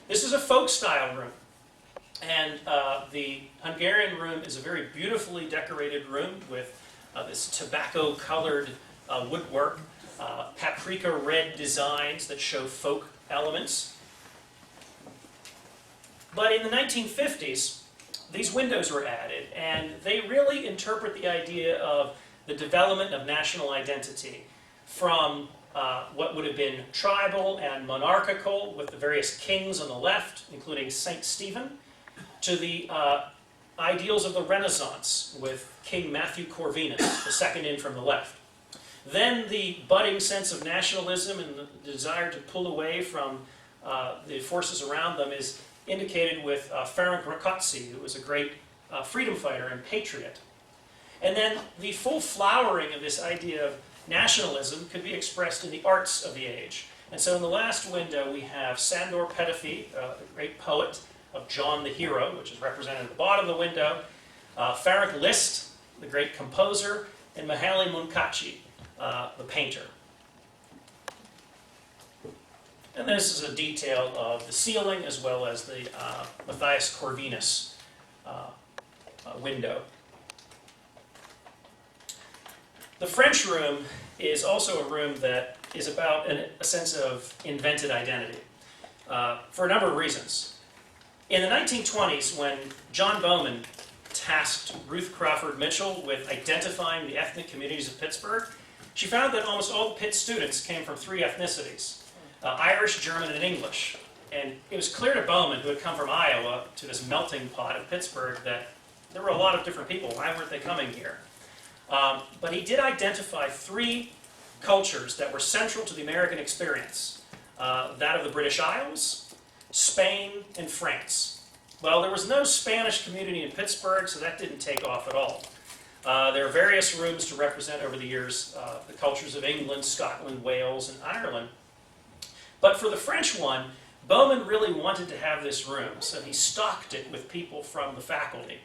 S4: This is a folk-style room, and the Hungarian room is a very beautifully decorated room with this tobacco-colored woodwork, paprika red designs that show folk elements. But in the 1950s, these windows were added, and they really interpret the idea of the development of national identity from what would have been tribal and monarchical, with the various kings on the left, including Saint Stephen, to the ideals of the Renaissance, with King Matthew Corvinus, the second in from the left. Then the budding sense of nationalism and the desire to pull away from the forces around them is indicated with Ferenc Rákóczi, who was a great freedom fighter and patriot. And then the full flowering of this idea of nationalism could be expressed in the arts of the age. And so in the last window we have Sándor Petőfi, the great poet of John the Hero, which is represented at the bottom of the window, Ferenc Liszt, the great composer, and Mihaly Munkácsy, the painter. And this is a detail of the ceiling as well as the Matthias Corvinus window. The French room is also a room that is about a sense of invented identity for a number of reasons. In the 1920s, when John Bowman tasked Ruth Crawford Mitchell with identifying the ethnic communities of Pittsburgh, she found that almost all the Pitt students came from three ethnicities: Irish, German, and English. And it was clear to Bowman, who had come from Iowa to this melting pot of Pittsburgh, that there were a lot of different people. Why weren't they coming here? But he did identify three cultures that were central to the American experience. That of the British Isles, Spain, and France. Well, there was no Spanish community in Pittsburgh, so that didn't take off at all. There are various rooms to represent over the years the cultures of England, Scotland, Wales, and Ireland. But for the French one, Bowman really wanted to have this room, so he stocked it with people from the faculty.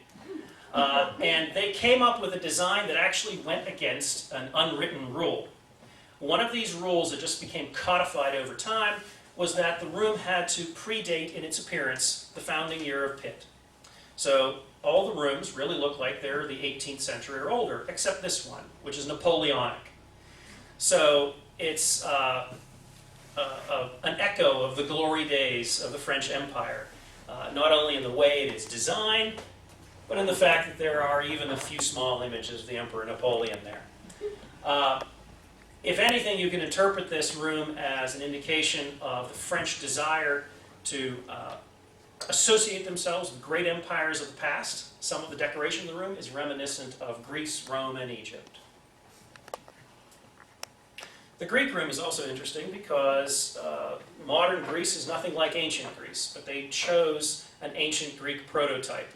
S4: And they came up with a design that actually went against an unwritten rule. One of these rules that just became codified over time was that the room had to predate in its appearance the founding year of Pitt. So all the rooms really look like they're the 18th century or older, except this one, which is Napoleonic. So it's an echo of the glory days of the French Empire, not only in the way it is designed, but in the fact that there are even a few small images of the Emperor Napoleon there. If anything, you can interpret this room as an indication of the French desire to associate themselves with great empires of the past. Some of the decoration in the room is reminiscent of Greece, Rome, and Egypt. The Greek room is also interesting because modern Greece is nothing like ancient Greece, but they chose an ancient Greek prototype.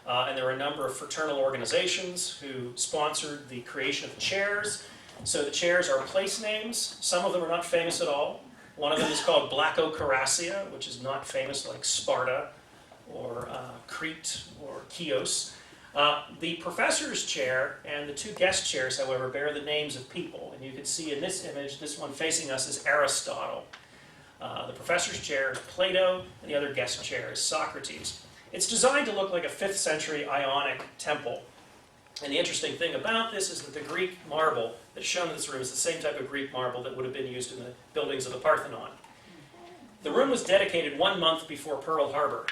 S4: And there were a number of fraternal organizations who sponsored the creation of the chairs. So the chairs are place names. Some of them are not famous at all. One of them is called Blacocracia, which is not famous like Sparta or Crete or Chios. The professor's chair and the two guest chairs, however, bear the names of people. And you can see in this image, this one facing us is Aristotle. The professor's chair is Plato, and the other guest chair is Socrates. It's designed to look like a 5th century Ionic temple. And the interesting thing about this is that the Greek marble that's shown in this room is the same type of Greek marble that would have been used in the buildings of the Parthenon. The room was dedicated 1 month before Pearl Harbor.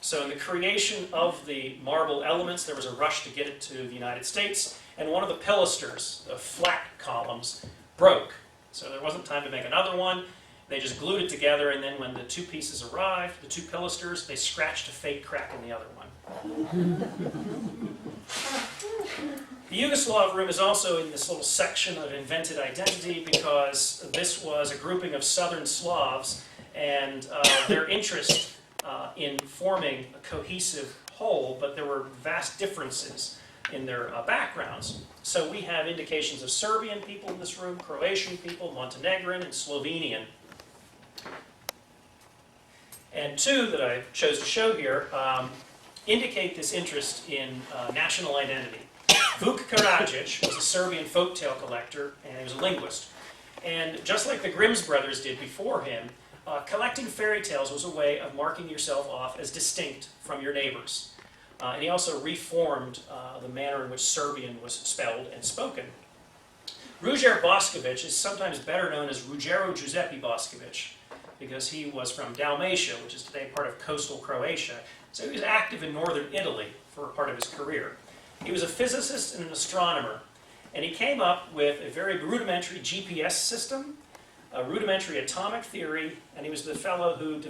S4: So in the creation of the marble elements, there was a rush to get it to the United States, and one of the pilasters, the flat columns, broke. So there wasn't time to make another one. They just glued it together, and then when the two pieces arrived, the two pilasters, they scratched a fake crack in the other one. The Yugoslav room is also in this little section of invented identity because this was a grouping of southern Slavs, and their interest in forming a cohesive whole, but there were vast differences in their backgrounds. So we have indications of Serbian people in this room, Croatian people, Montenegrin, and Slovenian. And two that I chose to show here indicate this interest in national identity. Vuk Karadžić was a Serbian folktale collector, and he was a linguist. And just like the Grimm's brothers did before him, collecting fairy tales was a way of marking yourself off as distinct from your neighbors. And he also reformed the manner in which Serbian was spelled and spoken. Ruđer Bošković is sometimes better known as Ruđero Giuseppe Bošković because he was from Dalmatia, which is today part of coastal Croatia. So he was active in northern Italy for part of his career. He was a physicist and an astronomer, and he came up with a very rudimentary GPS system, a rudimentary atomic theory, and he was the fellow who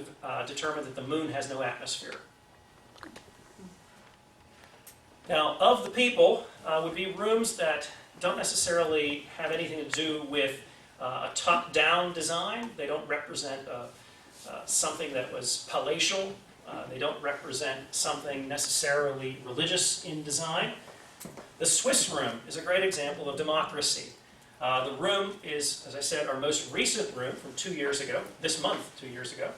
S4: determined that the moon has no atmosphere. Now, of the people would be rooms that don't necessarily have anything to do with a top-down design. They don't represent something that was palatial. They don't represent something necessarily religious in design. The Swiss room is a great example of democracy. The room is, as I said, our most recent room from 2 years ago, this month, 2 years ago.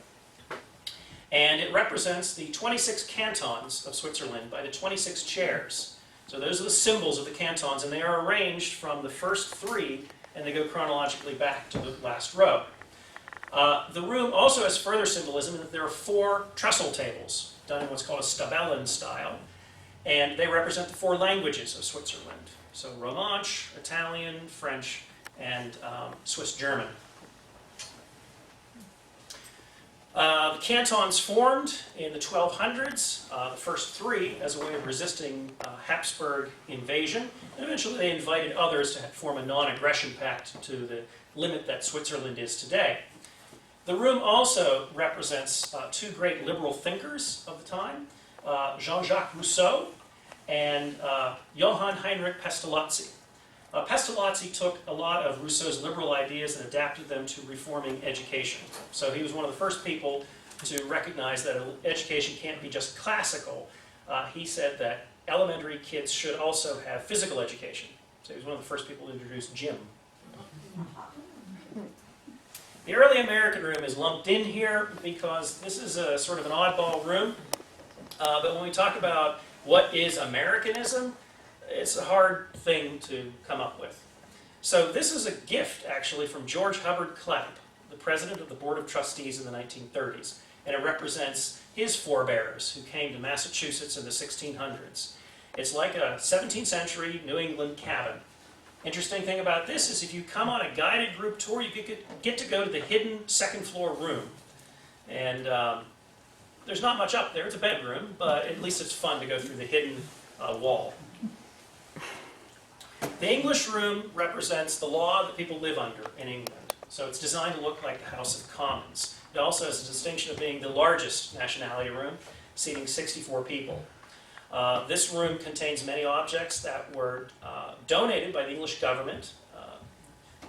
S4: And it represents the 26 cantons of Switzerland by the 26 chairs. So those are the symbols of the cantons, and they are arranged from the first 3, and they go chronologically back to the last row. The room also has further symbolism in that there are 4 trestle tables done in what's called a Stabellen style, and they represent the 4 languages of Switzerland. So Romansh, Italian, French, and Swiss German. The cantons formed in the 1200s, the first 3 as a way of resisting Habsburg invasion, and eventually they invited others to form a non-aggression pact to the limit that Switzerland is today. The room also represents 2 great liberal thinkers of the time, Jean-Jacques Rousseau and Johann Heinrich Pestalozzi. Pestalozzi took a lot of Rousseau's liberal ideas and adapted them to reforming education. So he was one of the first people to recognize that education can't be just classical. He said that elementary kids should also have physical education. So he was one of the first people to introduce gym. The early American room is lumped in here because this is a sort of an oddball room. But when we talk about what is Americanism, it's a hard thing to come up with. So this is a gift, actually, from George Hubbard Clapp, the president of the Board of Trustees in the 1930s. And it represents his forebears who came to Massachusetts in the 1600s. It's like a 17th century New England cabin. Interesting thing about this is if you come on a guided group tour, you get to go to the hidden second floor room. And there's not much up there. It's a bedroom, but at least it's fun to go through the hidden wall. The English room represents the law that people live under in England. So it's designed to look like the House of Commons. It also has the distinction of being the largest nationality room, seating 64 people. This room contains many objects that were donated by the English government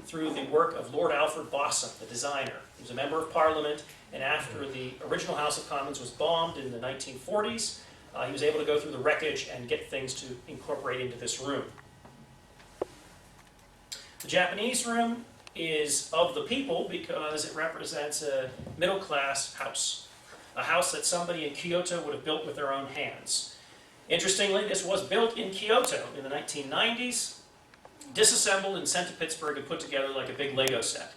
S4: through the work of Lord Alfred Bossum, the designer. He was a member of Parliament, and after the original House of Commons was bombed in the 1940s, he was able to go through the wreckage and get things to incorporate into this room. The Japanese room is of the people because it represents a middle-class house, a house that somebody in Kyoto would have built with their own hands. Interestingly, this was built in Kyoto in the 1990s, disassembled and sent to Pittsburgh and put together like a big Lego set.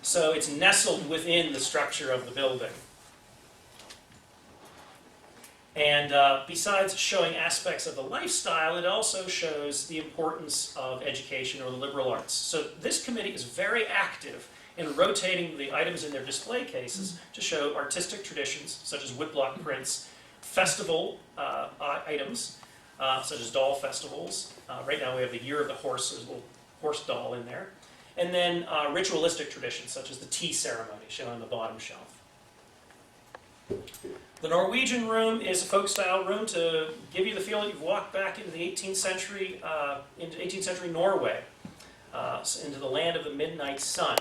S4: So it's nestled within the structure of the building. And besides showing aspects of the lifestyle, it also shows the importance of education or the liberal arts. So this committee is very active in rotating the items in their display cases to show artistic traditions, such as woodblock prints, festival items, such as doll festivals. Right now we have the Year of the Horse, there's a little horse doll in there. And then ritualistic traditions, such as the tea ceremony, shown on the bottom shelf. The Norwegian room is a folk-style room to give you the feeling you've walked back into the 18th century Norway, into the land of the midnight sun.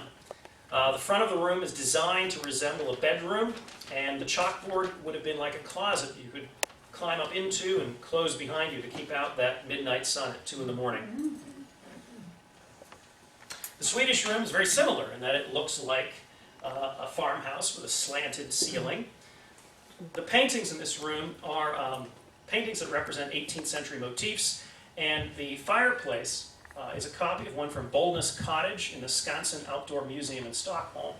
S4: The front of the room is designed to resemble a bedroom, and the chalkboard would have been like a closet you could climb up into and close behind you to keep out that midnight sun at 2 in the morning. The Swedish room is very similar in that it looks like a farmhouse with a slanted ceiling. The paintings in this room are paintings that represent 18th century motifs, and the fireplace is a copy of one from Bollnäs Cottage in the Skansen Outdoor Museum in Stockholm.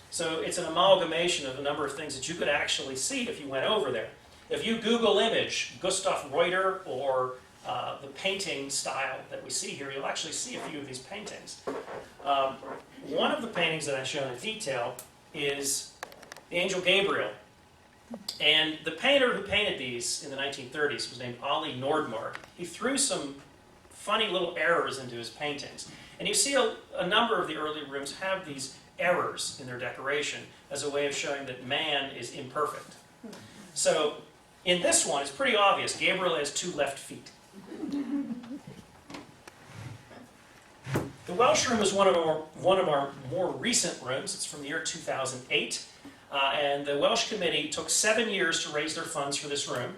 S4: So it's an amalgamation of a number of things that you could actually see if you went over there. If you Google image Gustav Reuter or the painting style that we see here, you'll actually see a few of these paintings. One of the paintings that I've shown in detail is the Angel Gabriel. And the painter who painted these in the 1930s was named Ollie Nordmark. He threw some funny little errors into his paintings. And you see a number of the early rooms have these errors in their decoration as a way of showing that man is imperfect. So in this one, it's pretty obvious. Gabriel has 2 left feet. The Welsh room is one of our more recent rooms. It's from the year 2008. And the Welsh Committee took 7 years to raise their funds for this room.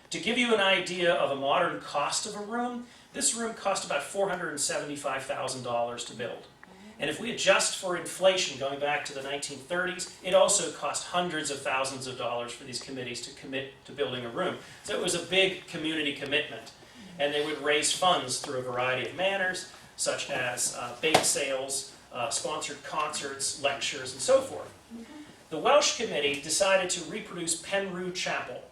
S4: To give you an idea of a modern cost of a room, this room cost about $475,000 to build. And if we adjust for inflation going back to the 1930s, it also cost hundreds of thousands of dollars for these committees to commit to building a room. So it was a big community commitment. And they would raise funds through a variety of manners, such as bake sales, sponsored concerts, lectures, and so forth. The Welsh Committee decided to reproduce Penrhyn Chapel,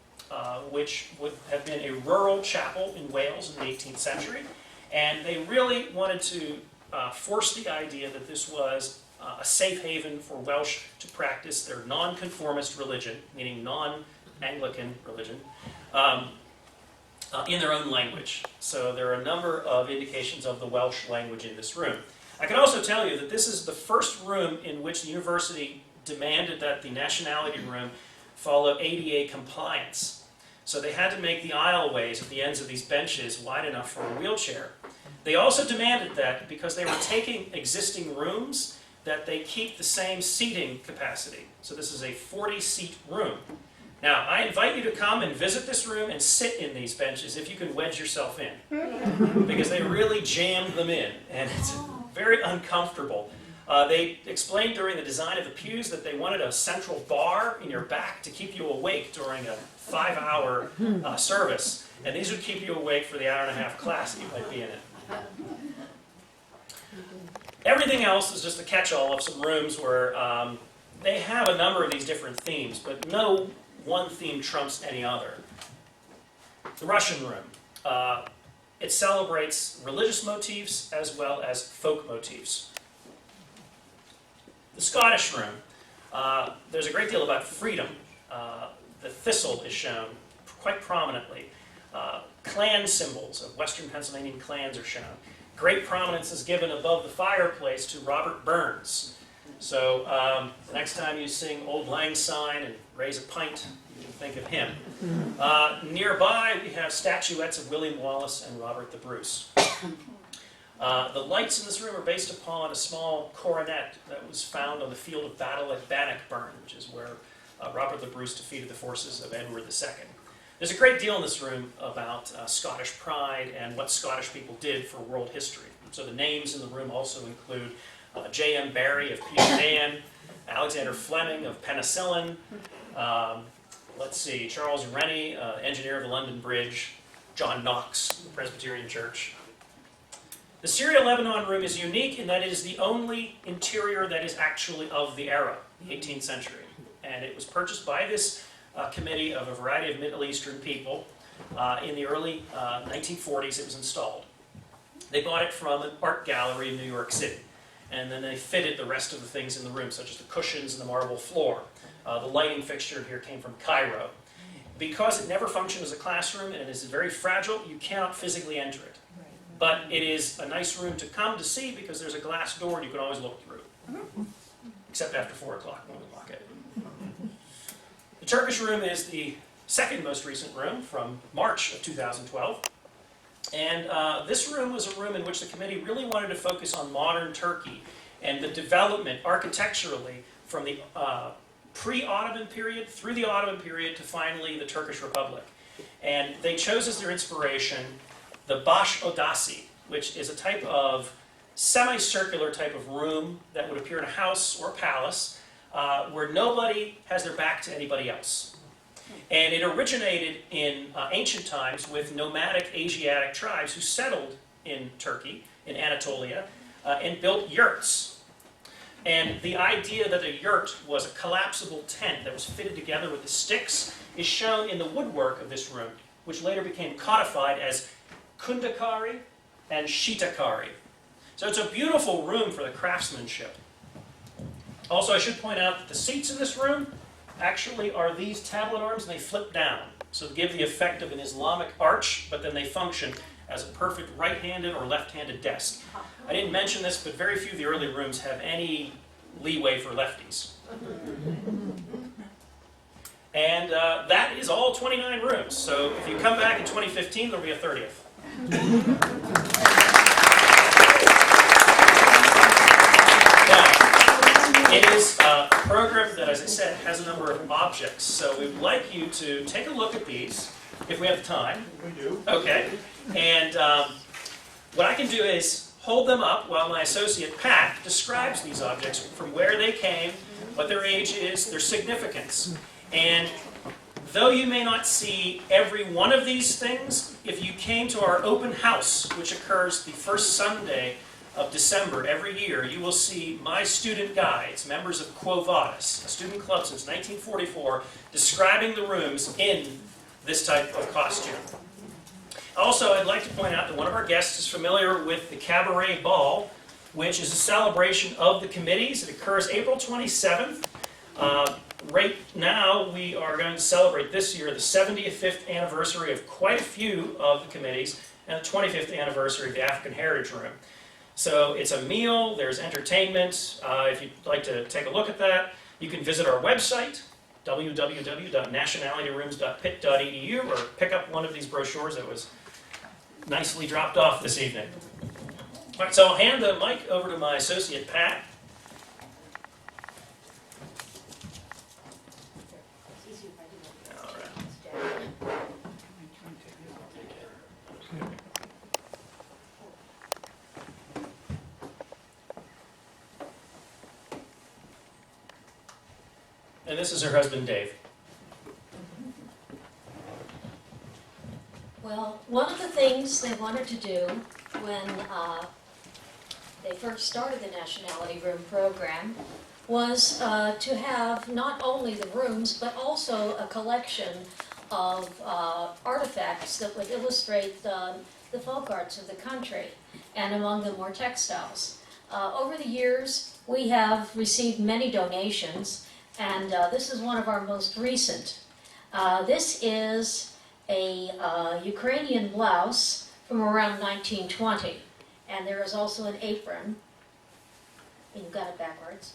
S4: which would have been a rural chapel in Wales in the 18th century. And they really wanted to force the idea that this was a safe haven for Welsh to practice their non-conformist religion, meaning non-Anglican religion, in their own language. So there are a number of indications of the Welsh language in this room. I can also tell you that this is the first room in which the university demanded that the Nationality room follow ADA compliance. So they had to make the aisleways at the ends of these benches wide enough for a wheelchair. They also demanded that because they were taking existing rooms, that they keep the same seating capacity. So this is a 40-seat room. Now, I invite you to come and visit this room and sit in these benches if you can wedge yourself in, because they really jammed them in, and it's very uncomfortable. They explained during the design of the pews that they wanted a central bar in your back to keep you awake during a 5-hour service, and these would keep you awake for the hour-and-a-half class that you might be in it. Everything else is just a catch-all of some rooms where they have a number of these different themes, but no one theme trumps any other. The Russian room. It celebrates religious motifs as well as folk motifs. The Scottish room. There's a great deal about freedom. The thistle is shown quite prominently. Clan symbols of Western Pennsylvanian clans are shown. Great prominence is given above the fireplace to Robert Burns. So the next time you sing Old Lang Syne and raise a pint, you can think of him. Nearby, we have statuettes of William Wallace and Robert the Bruce. The lights in this room are based upon a small coronet that was found on the field of battle at Bannockburn, which is where Robert the Bruce defeated the forces of Edward II. There's a great deal in this room about Scottish pride and what Scottish people did for world history. So the names in the room also include J.M. Barrie of Peter Dan, Alexander Fleming of penicillin, Charles Rennie, engineer of the London Bridge, John Knox, Presbyterian Church. The Syria Lebanon room is unique in that it is the only interior that is actually of the era, the 18th century. And it was purchased by this committee of a variety of Middle Eastern people. In the early 1940s, it was installed. They bought it from an art gallery in New York City. And then they fitted the rest of the things in the room, such as the cushions and the marble floor. The lighting fixture here came from Cairo. Because it never functioned as a classroom and is very fragile, you cannot physically enter it. But it is a nice room to come to see because there's a glass door and you can always look through. Except after 4 o'clock when we lock it. The Turkish room is the second most recent room from March of 2012. And this room was a room in which the committee really wanted to focus on modern Turkey and the development architecturally from the pre-Ottoman period through the Ottoman period to finally the Turkish Republic. And they chose as their inspiration the Baş Odası, which is a type of semicircular type of room that would appear in a house or a palace where nobody has their back to anybody else. And it originated in ancient times with nomadic Asiatic tribes who settled in Turkey, in Anatolia, and built yurts. And the idea that a yurt was a collapsible tent that was fitted together with the sticks is shown in the woodwork of this room, which later became codified as kundakari and shitakari. So it's a beautiful room for the craftsmanship. Also, I should point out that the seats in this room actually are these tablet arms, and they flip down. So to give the effect of an Islamic arch, but then they function as a perfect right-handed or left-handed desk. I didn't mention this, but very few of the early rooms have any leeway for lefties. And that is all 29 rooms. So if you come back in 2015, there'll be a 30th. It is a program that, as I said, has a number of objects. So we'd like you to take a look at these, if we have the time.
S1: We do.
S4: Okay. And what I can do is hold them up while my associate Pat describes these objects from where they came, what their age is, their significance. And though you may not see every one of these things, if you came to our open house, which occurs the first Sunday of December every year, you will see my student guides, members of Quo Vadis, a student club since 1944, describing the rooms in this type of costume. Also, I'd like to point out that one of our guests is familiar with the Cabaret Ball, which is a celebration of the committees. It occurs April 27th. Right now, we are going to celebrate this year the 75th anniversary of quite a few of the committees and the 25th anniversary of the African Heritage Room. So it's a meal, there's entertainment. If you'd like to take a look at that, you can visit our website, www.nationalityrooms.pitt.edu, or pick up one of these brochures that was nicely dropped off this evening. All right, so I'll hand the mic over to my associate, Pat. All right. And this is her husband, Dave.
S5: Well, one of the things they wanted to do when they first started the Nationality Room program was to have not only the rooms, but also a collection of artifacts that would illustrate the folk arts of the country, and among them were textiles. Over the years, we have received many donations, and this is one of our most recent. This is a Ukrainian blouse from around 1920, and there is also an apron. You've got it backwards.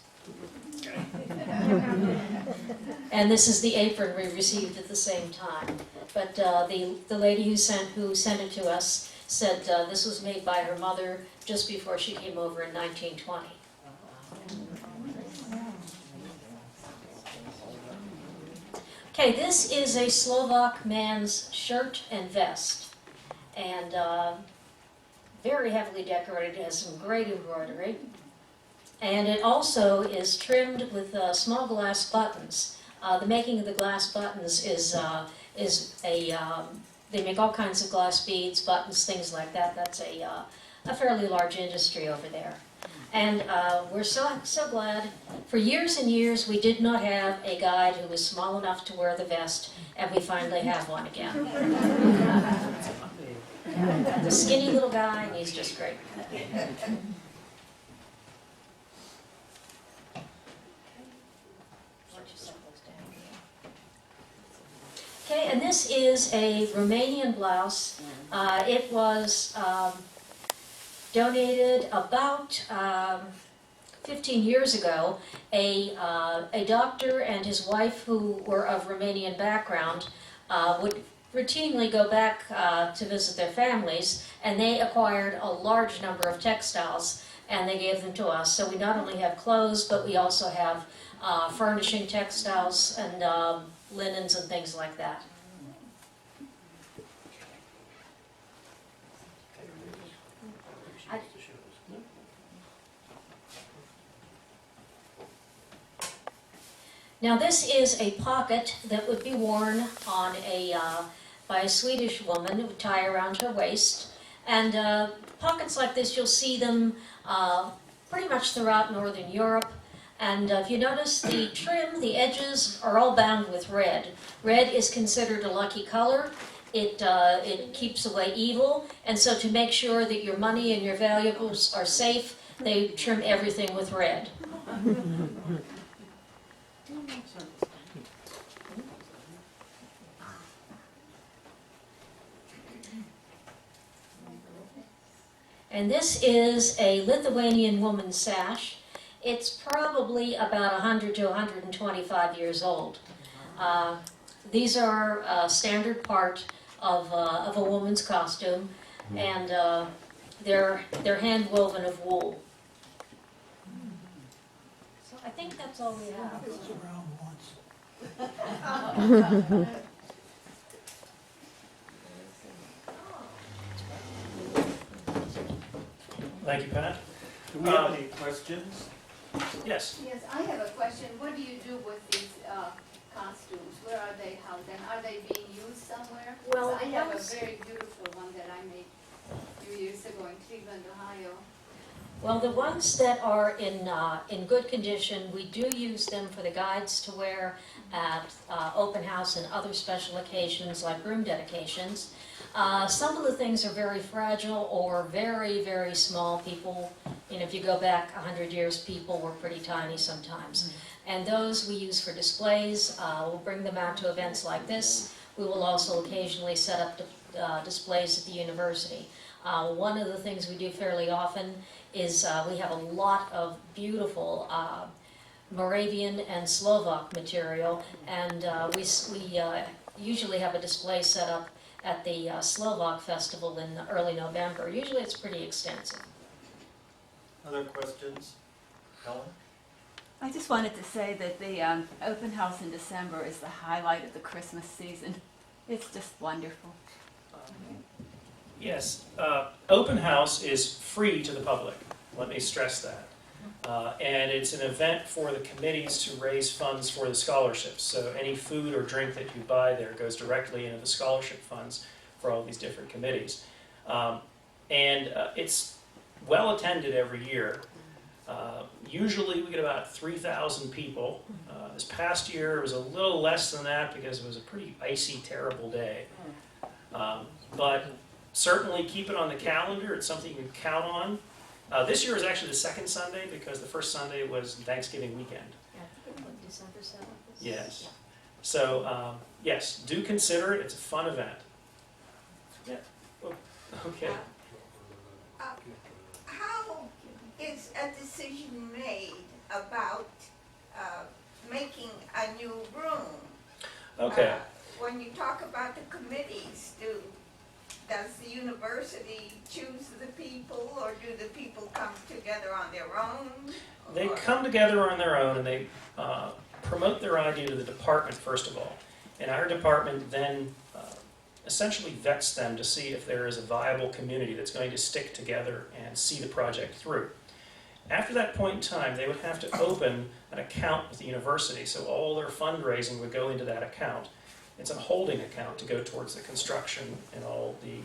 S5: And this is the apron we received at the same time. But the lady who sent it to us said this was made by her mother just before she came over in 1920. Okay, this is a Slovak man's shirt and vest, and very heavily decorated. It has some great embroidery. And it also is trimmed with small glass buttons. The making of the glass buttons is they make all kinds of glass beads, buttons, things like that. That's a fairly large industry over there. And we're so glad. For years and years, we did not have a guide who was small enough to wear the vest, and we finally have one again. The skinny little guy, and he's just great. Okay, and this is a Romanian blouse. It was donated about 15 years ago. A doctor and his wife, who were of Romanian background, would routinely go back to visit their families, and they acquired a large number of textiles, and they gave them to us. So we not only have clothes, but we also have furnishing textiles and linens and things like that. Now this is a pocket that would be worn on by a Swedish woman. It would tie around her waist. And pockets like this, you'll see them pretty much throughout Northern Europe. And if you notice the trim, the edges are all bound with red. Red is considered a lucky color. It keeps away evil. And so to make sure that your money and your valuables are safe, they trim everything with red. And this is a Lithuanian woman's sash. It's probably about 100 to 125 years old. These are a standard part of a woman's costume, and they're hand woven of wool. So I think that's all we have.
S4: Thank you, Pat.
S1: Do we have any questions?
S4: Yes.
S6: Yes, I have a question. What do you do with these costumes? Where are they housed, and are they being used somewhere?
S5: Well,
S6: I have a
S5: once-
S6: very beautiful one that I made a few years ago in Cleveland, Ohio.
S5: Well, the ones that are in good condition, we do use them for the guides to wear at open house and other special occasions like room dedications. Some of the things are very fragile or very, very small. People, if you go back 100 years, people were pretty tiny sometimes. And those we use for displays. We'll bring them out to events like this. We will also occasionally set up displays at the university. One of the things we do fairly often is we have a lot of beautiful Moravian and Slovak material, and we usually have a display set up at the Slovak Festival in early November. Usually it's pretty extensive.
S1: Other questions? Helen?
S2: I just wanted to say that the open house in December is the highlight of the Christmas season. It's just wonderful.
S4: Yes, open house is free to the public. Let me stress that. And it's an event for the committees to raise funds for the scholarships. So any food or drink that you buy there goes directly into the scholarship funds for all these different committees. And it's well attended every year. Usually we get about 3,000 people. This past year it was a little less than that because it was a pretty icy, terrible day. But certainly keep it on the calendar. It's something you can count on. This year is actually the second Sunday because the first Sunday was Thanksgiving weekend.
S5: Yeah, I think it was December 7th.
S4: Yes. So, yes, do consider it. It's a fun event. Yeah. Oh, okay.
S7: How is a decision made about making a new room?
S4: Okay.
S7: When you talk about the committees, does the university choose the people, or do the people come together on their own?
S4: They
S7: Or-
S4: come together on their own and they promote their idea to the department, first of all. And our department then essentially vets them to see if there is a viable community that's going to stick together and see the project through. After that point in time, they would have to open an account with the university, so all their fundraising would go into that account. It's a holding account to go towards the construction and all the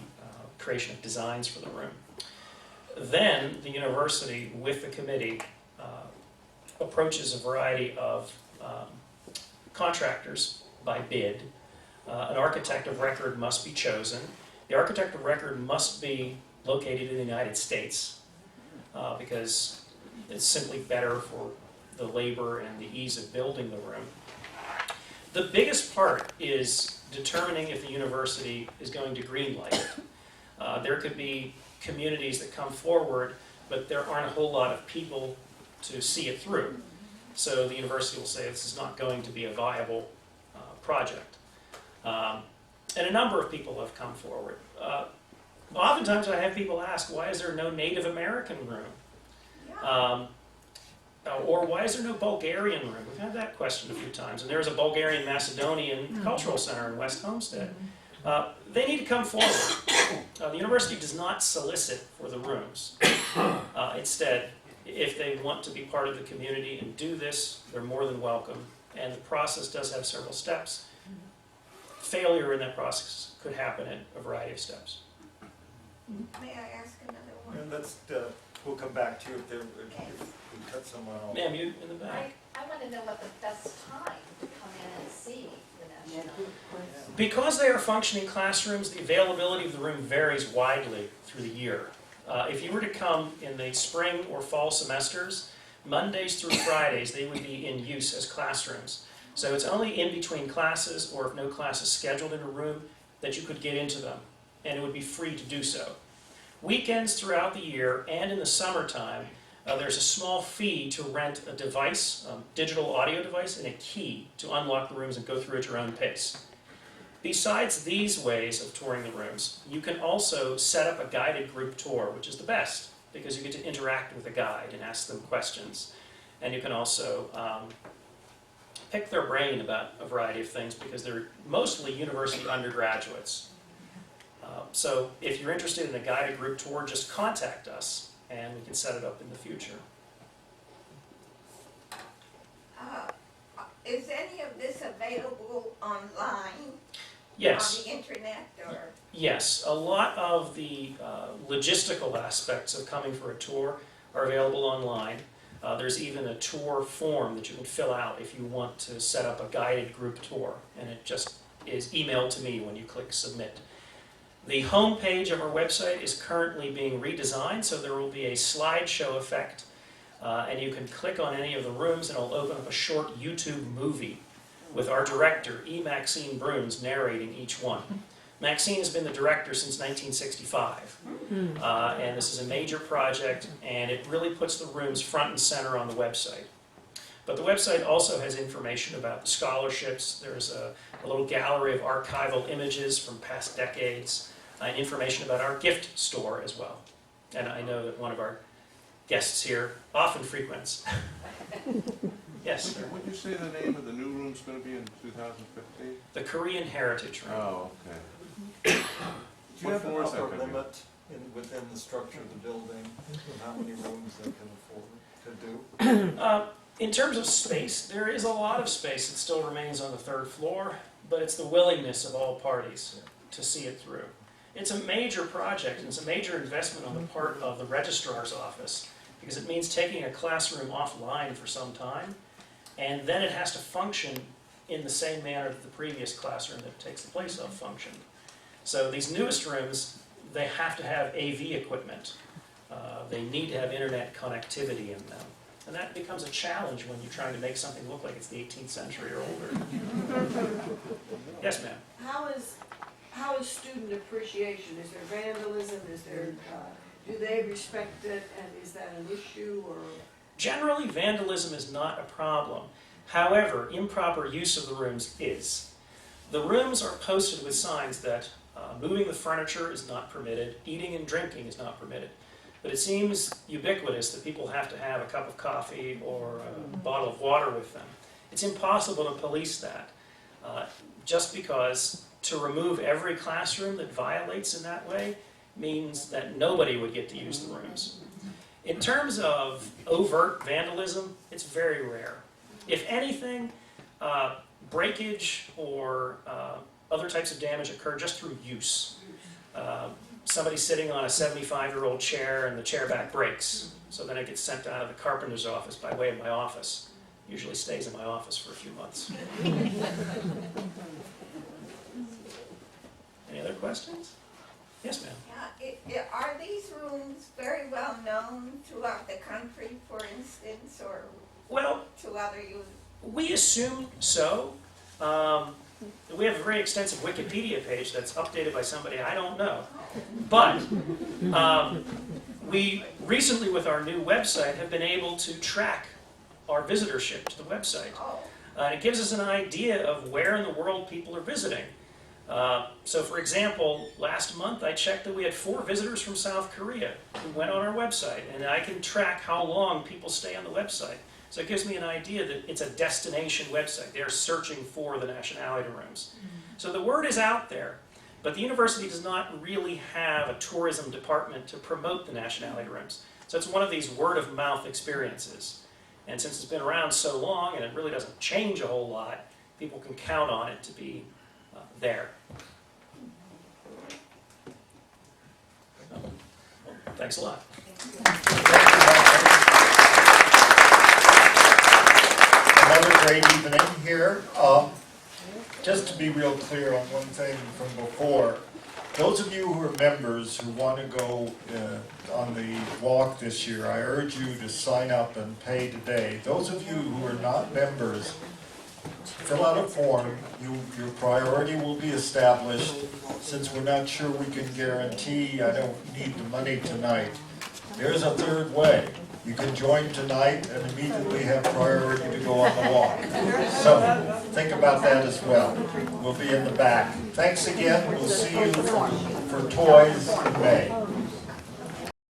S4: creation of designs for the room. Then the university, with the committee, approaches a variety of contractors by bid. An architect of record must be chosen. The architect of record must be located in the United States because it's simply better for the labor and the ease of building the room. The biggest part is determining if the university is going to greenlight it. There could be communities that come forward, but there aren't a whole lot of people to see it through. So the university will say this is not going to be a viable project. And a number of people have come forward. Oftentimes I have people ask, why is there no Native American room? Or why is there no Bulgarian room? We've had that question a few times. And there's a Bulgarian Macedonian Cultural Center in West Homestead. They need to come forward. The university does not solicit for the rooms. Instead, if they want to be part of the community and do this, they're more than welcome. And the process does have several steps. Failure in that process could happen at a variety of steps.
S7: May I ask another one?
S1: And let's, we'll come back to you if we cut someone off.
S4: Ma'am, you in the back.
S6: I want to know what the best time to come in and see the National.
S4: Because they are functioning classrooms, the availability of the room varies widely through the year. If you were to come in the spring or fall semesters, Mondays through Fridays, they would be in use as classrooms. So it's only in between classes, or if no class is scheduled in a room, that you could get into them, and it would be free to do so. Weekends throughout the year and in the summertime, there's a small fee to rent a device, a digital audio device, and a key to unlock the rooms and go through at your own pace. Besides these ways of touring the rooms, you can also set up a guided group tour, which is the best, because you get to interact with a guide and ask them questions. And you can also pick their brain about a variety of things, because they're mostly university undergraduates. So if you're interested in a guided group tour, just contact us, and we can set it up in the future.
S7: Is any of this available online?
S4: Yes.
S7: On the internet, or?
S4: Yes, a lot of the logistical aspects of coming for a tour are available online. There's even a tour form that you can fill out if you want to set up a guided group tour, and it just is emailed to me when you click submit. The home page of our website is currently being redesigned, so there will be a slideshow effect, and you can click on any of the rooms and it'll open up a short YouTube movie with our director, E. Maxine Bruns, narrating each one. Maxine has been the director since 1965, and this is a major project, and it really puts the rooms front and center on the website. But the website also has information about the scholarships. There's a little gallery of archival images from past decades, and information about our gift store as well. And I know that one of our guests here often frequents. Yes, sir.
S8: Would you say the name of the new room's going to be in 2015?
S4: The Korean Heritage Room.
S8: Oh, okay.
S1: Do you
S8: What
S1: have an
S8: floor is that
S1: upper
S8: gonna be?
S1: limit within the structure of the building of how many rooms they can afford to do?
S4: In terms of space, there is a lot of space that still remains on the third floor, but it's the willingness of all parties to see it through. It's a major project, and it's a major investment on the part of the registrar's office, because it means taking a classroom offline for some time, and then it has to function in the same manner that the previous classroom that takes the place of functioned. So these newest rooms, they have to have AV equipment. They need to have internet connectivity in them. And that becomes a challenge when you're trying to make something look like it's the 18th century or older. Yes, ma'am?
S9: How is student appreciation? Is there vandalism? Is there, do they respect it, and is that an issue, or?
S4: Generally, vandalism is not a problem. However, improper use of the rooms is. The rooms are posted with signs that moving the furniture is not permitted, eating and drinking is not permitted. But it seems ubiquitous that people have to have a cup of coffee or a bottle of water with them. It's impossible to police that, just because to remove every classroom that violates in that way means that nobody would get to use the rooms. In terms of overt vandalism, it's very rare. If anything, breakage or other types of damage occur just through use. Somebody's sitting on a 75-year-old chair and the chair back breaks, so then it gets sent out of the carpenter's office by way of my office. Usually stays in my office for a few months. Any other questions? Yes, ma'am.
S7: Are these rooms very well known throughout the country, for instance, or
S4: Well,
S7: to other users?
S4: we assume so. We have a very extensive Wikipedia page that's updated by somebody I don't know. But we recently, with our new website, have been able to track our visitorship to the website. It gives us an idea of where in the world people are visiting. So for example, last month I checked that we had 4 visitors from South Korea who went on our website, and I can track how long people stay on the website. So it gives me an idea that it's a destination website. They're searching for the Nationality rooms. So the word is out there, but the university does not really have a tourism department to promote the Nationality rooms. So it's one of these word-of-mouth experiences. And since it's been around so long and it really doesn't change a whole lot, people can count on it to be there. Well, thanks a lot.
S10: Another great evening here. Just to be real clear on one thing from before, those of you who are members who want to go on the walk this year, I urge you to sign up and pay today. Those of you who are not members, fill out a form. Your priority will be established. Since we're not sure we can guarantee, I don't need the money tonight. There's a third way. You can join tonight and immediately have priority to go on the walk. So think about that as well. We'll be in the back. Thanks again. We'll see you for toys in May.